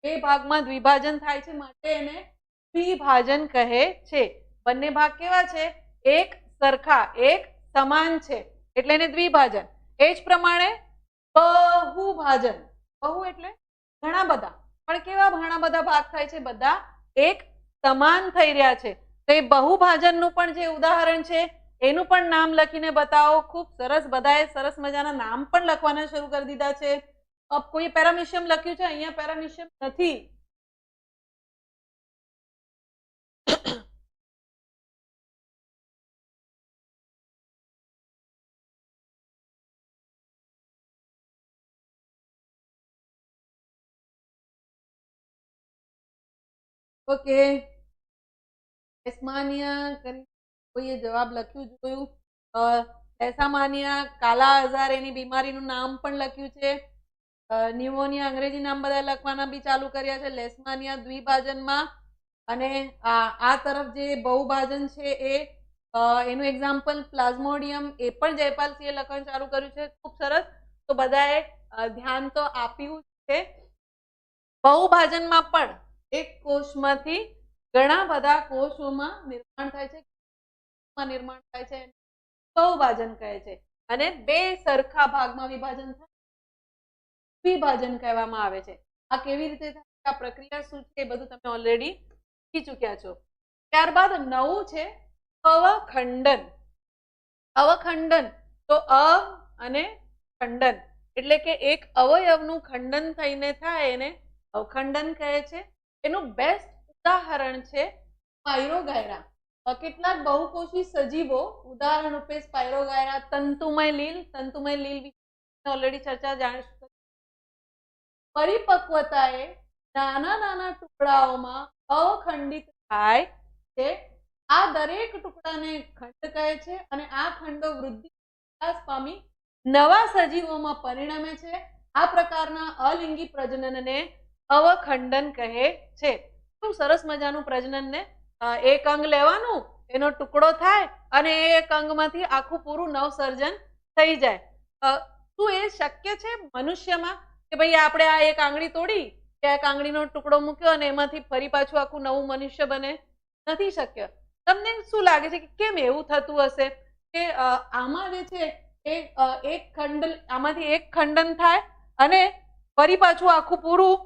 બે ભાગમાં દ્વિભાજન થાય છે, માટે એને દ્વિભાજન કહે છે. બંને ભાગ કેવા છે? એક સરખા, એક સમાન છે, એટલે એને દ્વિભાજન. એ જ પ્રમાણે બહુભાજન, બહુ એટલે ઘણા બધા, પણ કેવા ઘણા બધા ભાગ થાય છે? બધા એક સમાન થઈ રહ્યા છે. તો એ બહુભાજનનું પણ જે ઉદાહરણ છે એનું પણ નામ લખીને બતાવો. ખૂબ સરસ, બધાએ સરસ મજાના નામ પણ લખવાના શરૂ કરી દીધા છે. કોઈ પેરામિશિયમ લખ્યું છે? અહીંયા પેરામિશિયમ નથી. ઓકે, એસ્માનિયા કોઈએ જવાબ લખ્યું જોયું. એસામાનિયા, કાલા આઝાર એની બીમારીનું નામ પણ લખ્યું છે. ન્યુમોનિયા અંગ્રેજી નામ બધા લખવાના બી ચાલુ કર્યા છે. લેસ્માનિયા દ્વિભાજનમાં, અને આ તરફ જે બહુભાજન છે એ એનું એક્ઝામ્પલ પ્લાઝ્મોડિયમ, એ પણ જયપાલસિંહે લખવાનું ચાલુ કર્યું છે. ખૂબ સરસ. તો બધાએ ધ્યાન તો આપ્યું છે. બહુભાજનમાં પણ એક કોષમાંથી ઘણા બધા કોષોમાં નિર્માણ થાય છે, નિર્માણ થાય છે, બહુભાજન કહે છે. અને બે સરખા ભાગમાં વિભાજન થાય દ્વિભાજન કહેવામાં આવે છે. આ કેવી રીતે થાય, આ પ્રક્રિયા શું છે, એ બધું તમે ઓલરેડી શીખી ચૂક્યા છો. ત્યારબાદ નવું છે અવખંડન. અવખંડન, તો અ અને ખંડન, એટલે કે એક અવયવનું ખંડન થઈને થાય એને અવખંડન કહે છે. એનું બેસ્ટ ઉદાહરણ છે સ્પાઇરોગાયરા. કેટલાક બહુકોષી સજીવો, ઉદાહરણ રૂપે સ્પાઇરોગાયરા, તંતુમય લીલ વિશે ઓલરેડી ચર્ચા જાણીશું. પરિપક્વતાએ નાના નાના ટુકડાઓમાં અખંડિત થાય છે. આ દરેક ટુકડાને ખંડ કહે છે, અને આ ખંડો વૃદ્ધિ વિકાસ પામી નવા સજીવોમાં પરિણમે છે. આ પ્રકારના અલિંગી પ્રજનનને અવખંડન કહે છે. શું સરસ મજાનું પ્રજનનને! એક અંગ લેવાનું, એનો ટુકડો થાય અને એ એક અંગમાંથી આખું પૂરું નવસર્જન થઈ જાય. શું એ શક્ય છે મનુષ્યમાં કે ભાઈ આપણે આ એક આંગળી તોડી કે એક આંગળીનો ટુકડો મૂક્યો અને એમાંથી ફરી પાછું આખું નવું મનુષ્ય બને? નથી શક્ય. તમને શું લાગે છે કે કેમ એવું થતું હશે કે આમાં જે છે એ આમાંથી એક ખંડન થાય અને ફરી પાછું આખું પૂરું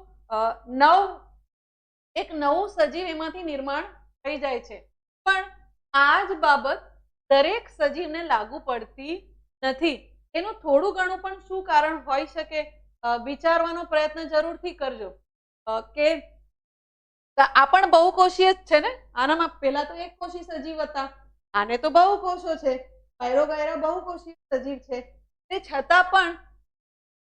એક નવું સજીવ એમાંથી નિર્માણ થઈ જાય છે? પણ આ જ બાબત દરેક સજીવને લાગુ પડતી નથી. એનું થોડું ઘણું પણ શું કારણ હોઈ શકે, વિચારવાનો પ્રયત્ન જરૂરથી કરજો. કે આ પણ બહુકોષીય જ છે ને? આનામાં પેલા તો એક કોષી સજીવ હતા, આને તો બહુકોષો છે. સ્પાઇરોગાયરા બહુકોષી સજીવ છે. તે છતાં પણ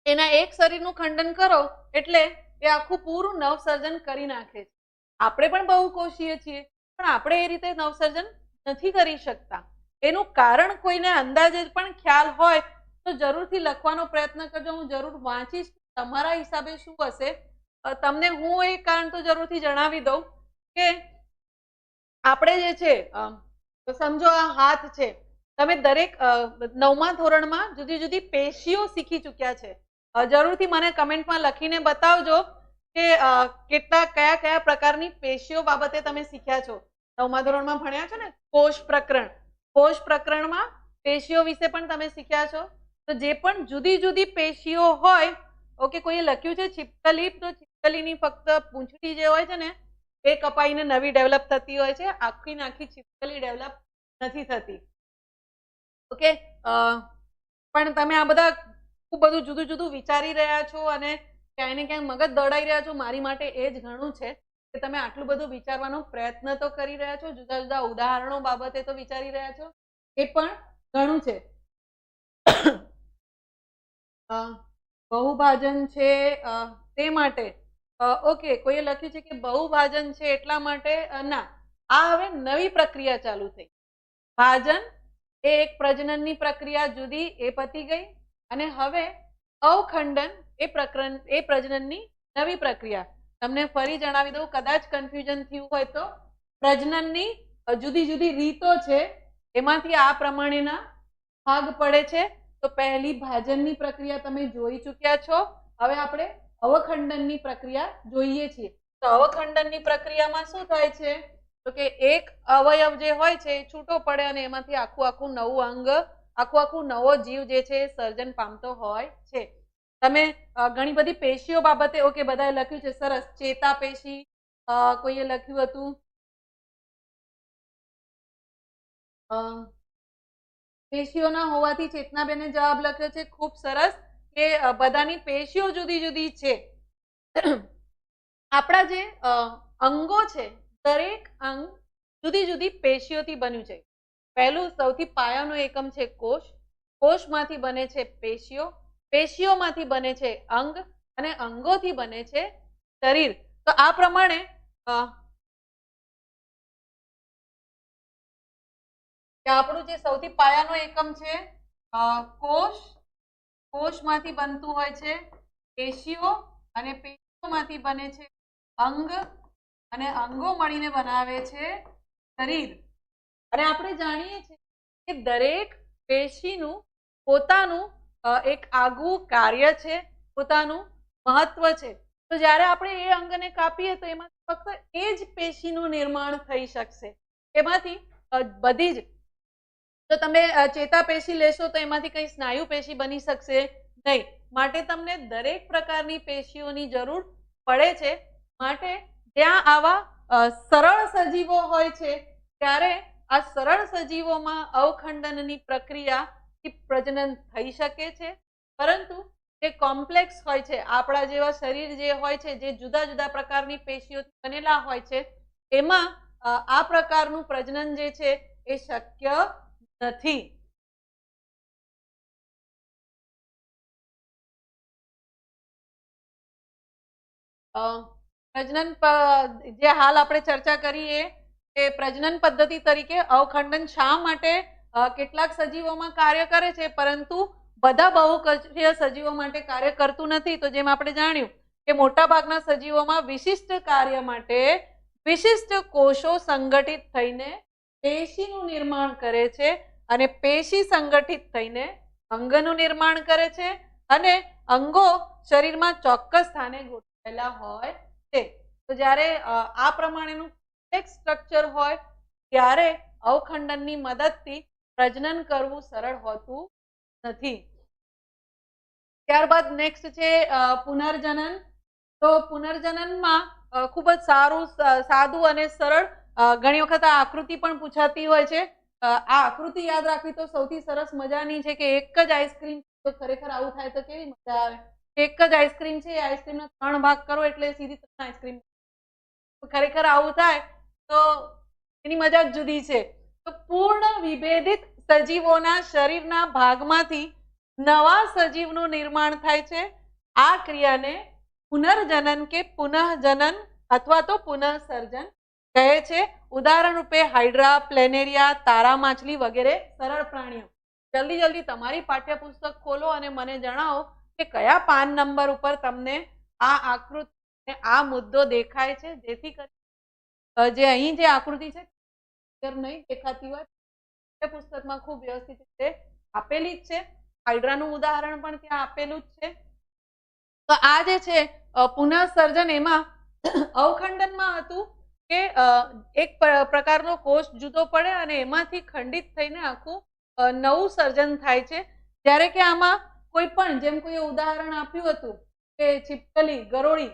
એના એક શરીરનું ખંડન કરો એટલે એ આખું પૂરું નવસર્જન કરી નાખે છે. આપણે પણ બહુકોષીય છીએ, પણ આપણે એ રીતે નવસર્જન નથી કરી શકતા. એનું કારણ કોઈને અંદાજે પણ ખ્યાલ હોય તો જરૂરથી લખવાનો પ્રયત્ન કરજો. હું જરૂર વાંચીશ, તમારા હિસાબે શું હશે? તમને હું એક કારણ તો જરૂરથી જણાવી દઉં કે આપણે જે છે સમજો આ હાથ છે, તમે દરેક 9મા ધોરણમાં જુદી જુદી પેશીઓ શીખી ચૂક્યા છે. જરૂરથી મને કમેન્ટમાં લખીને બતાવજો કે કયા કયા પ્રકારની પેશીઓ બાબતે તમે શીખ્યા છો. 9મા ધોરણમાં ભણ્યા છો ને કોષ પ્રકરણમાં પેશીઓ વિશે પણ તમે શીખ્યા છો. તો જે પણ જુદી જુદી પેશીઓ હોય, ઓકે, કોઈએ લખ્યું છે छिपकली, તો छिपकलीની ફક્ત પૂંછડી જે હોય છે ને એ કપાઈને નવી ડેવલપ થતી હોય છે, આખી ને આખી छिपकली ડેવલપ નથી થતી. ઓકે, પણ તમે આ બધા ખૂબ બધું જુદું જુદું વિચારી રહ્યા છો અને ક્યાંય ને ક્યાંય મગજ દોડાઈ રહ્યા છો. મારી માટે એ જ ઘણું છે કે તમે આટલું બધું વિચારવાનો પ્રયત્ન તો કરી રહ્યા છો, જુદા જુદા ઉદાહરણો બાબતે તો વિચારી રહ્યા છો, એ પણ ઘણું છે. બહુભાજન છે તે માટે ઓકે, કોઈએ લખ્યું છે કે બહુભાજન છે એટલા માટે ના, આ હવે નવી પ્રક્રિયા ચાલુ થઈ. ભાજન એ એક પ્રજનનની પ્રક્રિયા જુદી, એ પતી ગઈ, અને હવે અવખંડન એ પ્રજનનની નવી પ્રક્રિયા. તમને ફરી જણાવી દઉં, કદાચ કન્ફ્યુઝન થયું હોય તો, પ્રજનનની જુદી જુદી રીતો છે, એમાંથી આ પ્રમાણેના ભાગ પડે છે. તો પહેલી ભાજનની પ્રક્રિયા તમે જોઈ ચૂક્યા છો. હવે આપણે અવખંડનની પ્રક્રિયા જોઈએ છીએ. તો અવખંડનની પ્રક્રિયામાં શું થાય છે? તો કે એક અવયવ જે હોય છે એ છૂટો પડે અને એમાંથી આખું નવું અંગ, આખું નવો જીવ જે છે એ સર્જન પામતો હોય છે. તમે ઘણી બધી પેશીઓ બાબતે ઓકે બધાએ લખ્યું છે, સરસ. ચેતાપેશી કોઈએ લખ્યું હતું, પેશીઓના હોવાથી ચેતનાબેને જવાબ લખ્યો છે, ખૂબ સરસ, કે બધાની પેશીઓ જુદી જુદી છે. આપણા જે અંગો છે, દરેક અંગ જુદી જુદી પેશીઓથી બન્યું છે. પહેલું સૌથી પાયાનો એકમ છે કોષ. કોષમાંથી બને છે પેશીઓ, પેશીઓમાંથી બને છે અંગ, અને અંગોથી બને છે શરીર. તો આ પ્રમાણે આપણું જે સૌથી પાયાનો એકમ છે કોષ, કોષમાંથી બનતું હોય છે પેશીઓ, અને પેશીઓમાંથી બને છે અંગ, અને અંગો મળીને બનાવે છે શરીર. અને આપણે જાણીએ છીએ કે દરેક પેશીનું પોતાનું એક આગવું કાર્ય છે, પોતાનું મહત્વ છે. તો જ્યારે આપણે એ અંગને કાપીએ તો એમાં ફક્ત એ જ પેશીનું નિર્માણ થઈ શકશે. એમાંથી બધી જ, તો તમે ચેતાપેશી લેશો તો એમાંથી કઈ સ્નાયુ પેશી બની શકશે નહીં. માટે તમને દરેક પ્રકારની પેશીઓની જરૂર પડે છે. માટે જ્યાં આવા સરળ સજીવો હોય છે ત્યારે આ સરળ સજીવોમાં અવખંડનની પ્રક્રિયાથી પ્રજનન થઈ શકે છે. પરંતુ જે કોમ્પ્લેક્સ હોય છે, આપણા જેવા શરીર જે હોય છે, જે જુદા જુદા પ્રકારની પેશીઓથી બનેલા હોય છે, એમાં આ પ્રકારનું પ્રજનન જે છે એ શક્ય નથી. પ્રજનન જે હાલ આપણે ચર્ચા કરીએ કે પ્રજનન પદ્ધતિ તરીકે અવખંડન શા માટે કેટલાક સજીવોમાં કાર્ય કરે છે પરંતુ બધા બહુકોષીય સજીવો માટે કાર્ય કરતું નથી. તો જેમ આપણે જાણ્યું કે મોટા ભાગના સજીવોમાં વિશિષ્ટ કાર્ય માટે વિશિષ્ટ કોષો સંગઠિત થઈને પેશીનું નિર્માણ કરે છે, અને પેશી સંગઠિત થઈને અંગનું નિર્માણ કરે છે, અને અંગો શરીરમાં ચોક્કસ સ્થાને ગોઠવાયેલા હોય છે. તો જ્યારે આ પ્રમાણેનું સ્ટ્રક્ચર હોય ત્યારે અવખંડનની મદદથી પ્રજનન કરવું સરળ હોતું નથી. ત્યારબાદ નેક્સ્ટ છે પુનર્જનન. તો પુનર્જનનમાં ખૂબ જ સારું, સાદું અને સરળ, ઘણી વખત આ આકૃતિ પણ પૂછાતી હોય છે. આ આકૃતિ યાદ રાખવી તો સૌથી સરસ મજાની છે કે એક જ આઈસ્ક્રીમ, તો ખરેખર આવું થાય તો કેવી મજા આવે. એક જ આઈસ્ક્રીમ છે, આઈસ્ક્રીમના 3 ભાગ કરો એટલે સીધી 3 આઈસ્ક્રીમ. ખરેખર આવું થાય તો એની મજા જ જુદી છે. તો પૂર્ણ વિભેદિત સજીવોના શરીરના ભાગમાંથી નવા સજીવનું નિર્માણ થાય છે. આ ક્રિયાને પુનર્જનન કે પુનઃજનન અથવા તો પુનઃસર્જન કહે છે. ઉદાહરણ રૂપે હાઇડ્રા, પ્લેનેરિયા, તારા માછલી વગેરે સરળ પ્રાણીઓ. જલ્દી તમારી પાઠ્યપુસ્તક ખોલો અને મને જણાવો કે કયા પાન નંબર ઉપર તમને આ આકૃતિ અને આ મુદ્દો દેખાય છે, જેથી કરી જે અહીં જે આકૃતિ છે નહીં દેખાતી હોય તે પુસ્તકમાં ખૂબ વ્યવસ્થિત રીતે આપેલી જ છે. હાઇડ્રાનું ઉદાહરણ પણ ત્યાં આપેલું જ છે. તો આ જે છે પુનઃસર્જન એમાં અવખંડનમાં હતું કે એક પ્રકારનો કોષ જુદો પડે અને એમાંથી ખંડિત થઈને આખું નવું સર્જન થાય છે. જ્યારે કે આમાં કોઈ પણ જેમ કોઈ ઉદાહરણ આપ્યું હતું કે છીપકલી ગરોળી,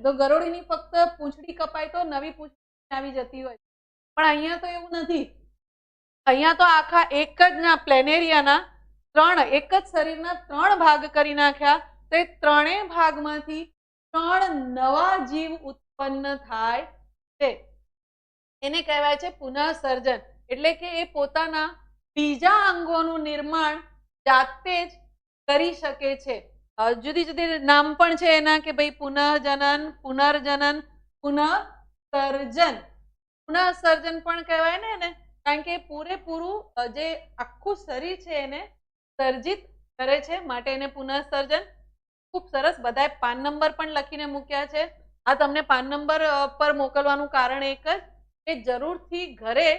તો ગરોળીની ફક્ત પૂંછડી કપાય તો નવી પૂંછડી આવી જતી હોય, પણ અહીંયા તો એવું નથી. અહીંયા તો આખા એક જ પ્લેનેરિયાના એક જ શરીરના 3 ભાગ કરી નાખ્યા, તો એ 3 ભાગમાંથી 3 નવા જીવ ઉત્પન્ન થાય છે. એને કહેવાય છે પુનઃસર્જન. એટલે કે એ પોતાના બીજા અંગોનું નિર્માણ જાતે જ કરી શકે છે. જુદી જુદી નામ પણ છે એના કે ભાઈ પુનઃજનન, પુનર્જનન, પુનઃસર્જન. પુનઃસર્જન પણ કહેવાય ને એને, કારણ કે પૂરેપૂરું જે આખું શરીર છે એને સર્જિત કરે છે, માટે એને પુનઃસર્જન. ખૂબ સરસ. બધાએ પાન નંબર પણ લખીને મૂક્યા છે. આ તમને પાન નંબર પર મોકલવાનું કારણ એક જ કે જરૂરથી ઘરે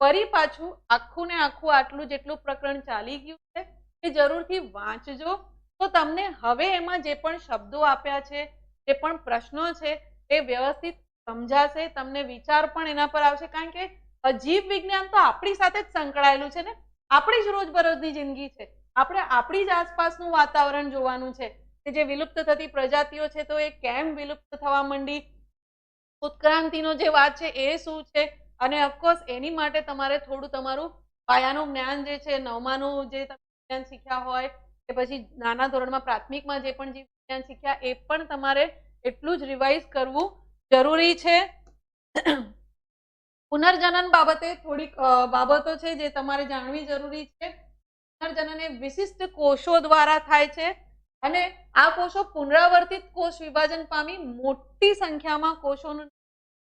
ફરી પાછું આખું ને આખું આટલું જેટલું પ્રકરણ ચાલી ગયું છે એ જરૂરથી વાંચજો, તો તમને હવે એમાં જે પણ શબ્દો આપ્યા છે, જે પણ પ્રશ્નો છે એ વ્યવસ્થિત સમજાશે. તમને વિચાર પણ એના પર આવશે, કારણ કે જીવ વિજ્ઞાન તો આપણી સાથે જ સંકળાયેલું છે ને, આપણી જ રોજબરોજની જિંદગી છે. આપણે આપણી જ આસપાસનું વાતાવરણ જોવાનું છે કે જે વિલુપ્ત થતી પ્રજાતિઓ છે તો એ કેમ વિલુપ્ત થવા માંડી, ઉત્ક્રાંતિનો જે વાત છે એ શું છે, અને ઓફકોર્સ એની માટે તમારે થોડું તમારું પાયાનું જ્ઞાન જે છે, 9માનું જે તમે વિજ્ઞાન શીખ્યા હોય કે પછી નાના ધોરણમાં પ્રાથમિકમાં જે પણ જીવ વિજ્ઞાન શીખ્યા એ પણ તમારે એટલું જ રિવાઇઝ કરવું જરૂરી છે. પુનર્જનન બાબતે થોડીક બાબતો છે જે તમારે જાણવી જરૂરી છે. પુનર્જનન એ વિશિષ્ટ કોષો દ્વારા થાય છે અને આ કોષો પુનરાવર્તિત કોષ વિભાજન પામી મોટી સંખ્યામાં કોષોનું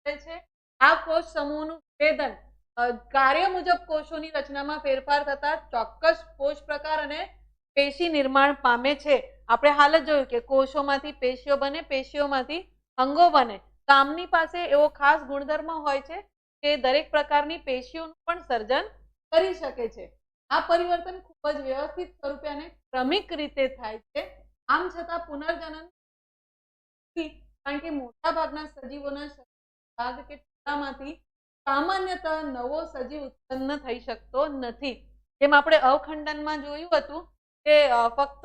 છે. આ કોષ સમૂહનું વિભેદન કાર્ય મુજબ કોષોની રચનામાં ફેરફાર થતા ચોક્કસ કોષ પ્રકાર અને પેશી નિર્માણ પામે છે. આપણે હાલ જ જોયું કે કોષોમાંથી પેશીઓ બને, પેશીઓમાંથી અંગો બને. કામની પાસે એવો ખાસ ગુણધર્મ હોય છે કે દરેક પ્રકારની પેશીઓનું પણ સર્જન કરી શકે છે. આ પરિવર્તન ખૂબ જ વ્યવસ્થિત સ્વરૂપે અને ક્રમિક રીતે થાય છે. આમ છતાં પુનર્જનન કારણ કે મોટા ભાગના સજીવોના ભાગ કે ટુકડામાંથી સામાન્યતઃ નવો સજીવ ઉત્પન્ન થઈ શકતો નથી. જેમ આપણે અવખંડનમાં જોયું હતું કે ફક્ત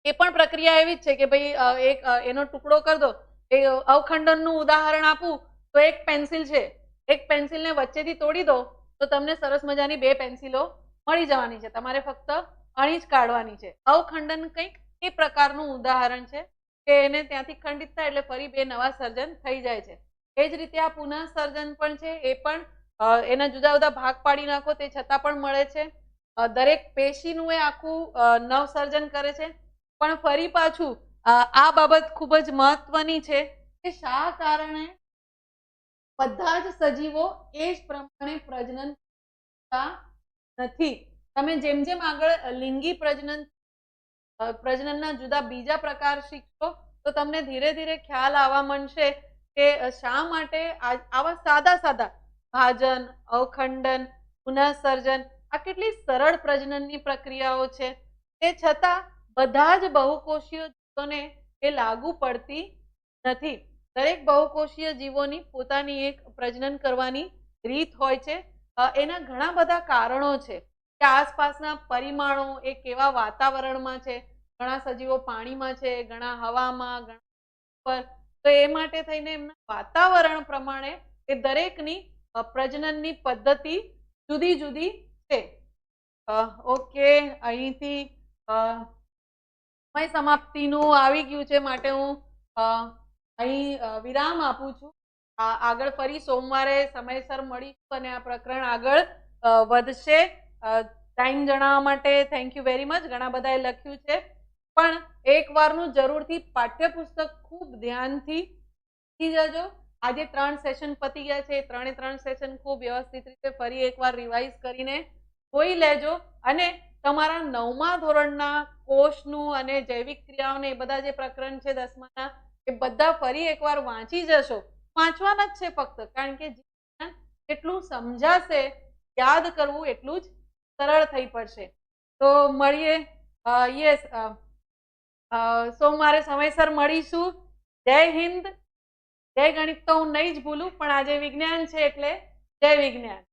એ પણ પ્રક્રિયા એવી જ છે કે ભાઈ એક એનો ટુકડો કરી દો. એ અવખંડનનું ઉદાહરણ આપું તો એક પેન્સિલ છે, એક પેન્સિલને વચ્ચેથી તોડી દો તો તમને સરસ મજાની 2 પેન્સિલો મળી જવાની છે. તમારે ફક્ત અણી જ કાઢવાની છે. અવખંડન કંઈક એ પ્રકારનું ઉદાહરણ છે કે એને ત્યાંથી ખંડિત થાય એટલે ફરી 2 નવા સર્જન થઈ જાય છે. એ જ રીતે આ પુનઃસર્જન પણ છે, એ પણ એના જુદા જુદા ભાગ પાડી નાખો તે છતાં પણ મળે છે. દરેક પેશીનું એ આખું નવસર્જન કરે છે. પણ ફરી પાછું આ બાબત ખૂબ જ મહત્વની છે કે શા કારણે બધા જ સજીવો એ જ પ્રમાણે પ્રજનન કરતા નથી. તમે જેમ જેમ આગળ લિંગી પ્રજનનના જુદા બીજા પ્રકાર શીખશો તો તમને ધીરે ધીરે ખ્યાલ આવવા માંડશે કે શા માટે આવા સાદા સાદા ભાજન, અવખંડન, પુનઃસર્જન આ કેટલી સરળ પ્રજનનની પ્રક્રિયાઓ છે, તે છતાં બધા જ બહુકોષીય જીવોને એ લાગુ પડતી નથી. દરેક બહુકોષીય જીવોની પોતાની એક પ્રજનન કરવાની રીત હોય છે. એના ઘણા બધા કારણો છે કે આસપાસના પરિમાણો, એ કેવા વાતાવરણમાં છે. ઘણા સજીવો પાણીમાં છે, ઘણા હવામાં, ઘણા પર. તો એ માટે થઈને એમના વાતાવરણ પ્રમાણે એ દરેકની પ્રજનનની પદ્ધતિ જુદી જુદી છે. ઓકે, અહીંથી સમય સમાપ્તિનું આવી ગયું છે, માટે હું અહીં વિરામ આપું છું. આગળ ફરી સોમવારે સમયસર મળીશું અને આ પ્રકરણ આગળ વધશે. ટાઈમ જણાવવા માટે થેન્ક યુ વેરી મચ. ઘણા બધાએ લખ્યું છે, પણ એક વારનું જરૂરથી પાઠ્યપુસ્તક ખૂબ ધ્યાનથી શીખી જજો. આજે 3 સેશન પતી ગયા છે, 3 સેશન ખૂબ વ્યવસ્થિત રીતે ફરી એકવાર રિવાઇઝ કરીને જોઈ લેજો અને તમારા 9મા ધોરણના કોષનું અને જૈવિક ક્રિયાઓને એ બધા જે પ્રકરણ છે 10માના એ બધા ફરી એકવાર વાંચી જશો. વાંચવાના જ છે ફક્ત, કારણ કે જેટલું સમજાશે યાદ કરવું એટલું જ સરળ થઈ પડશે. તો મળીએ યસ સોમવારે સમયસર મળીશું. જય હિન્દ, જય ગણિત તો હું નહીં જ ભૂલું, પણ આજે વિજ્ઞાન છે એટલે જય વિજ્ઞાન.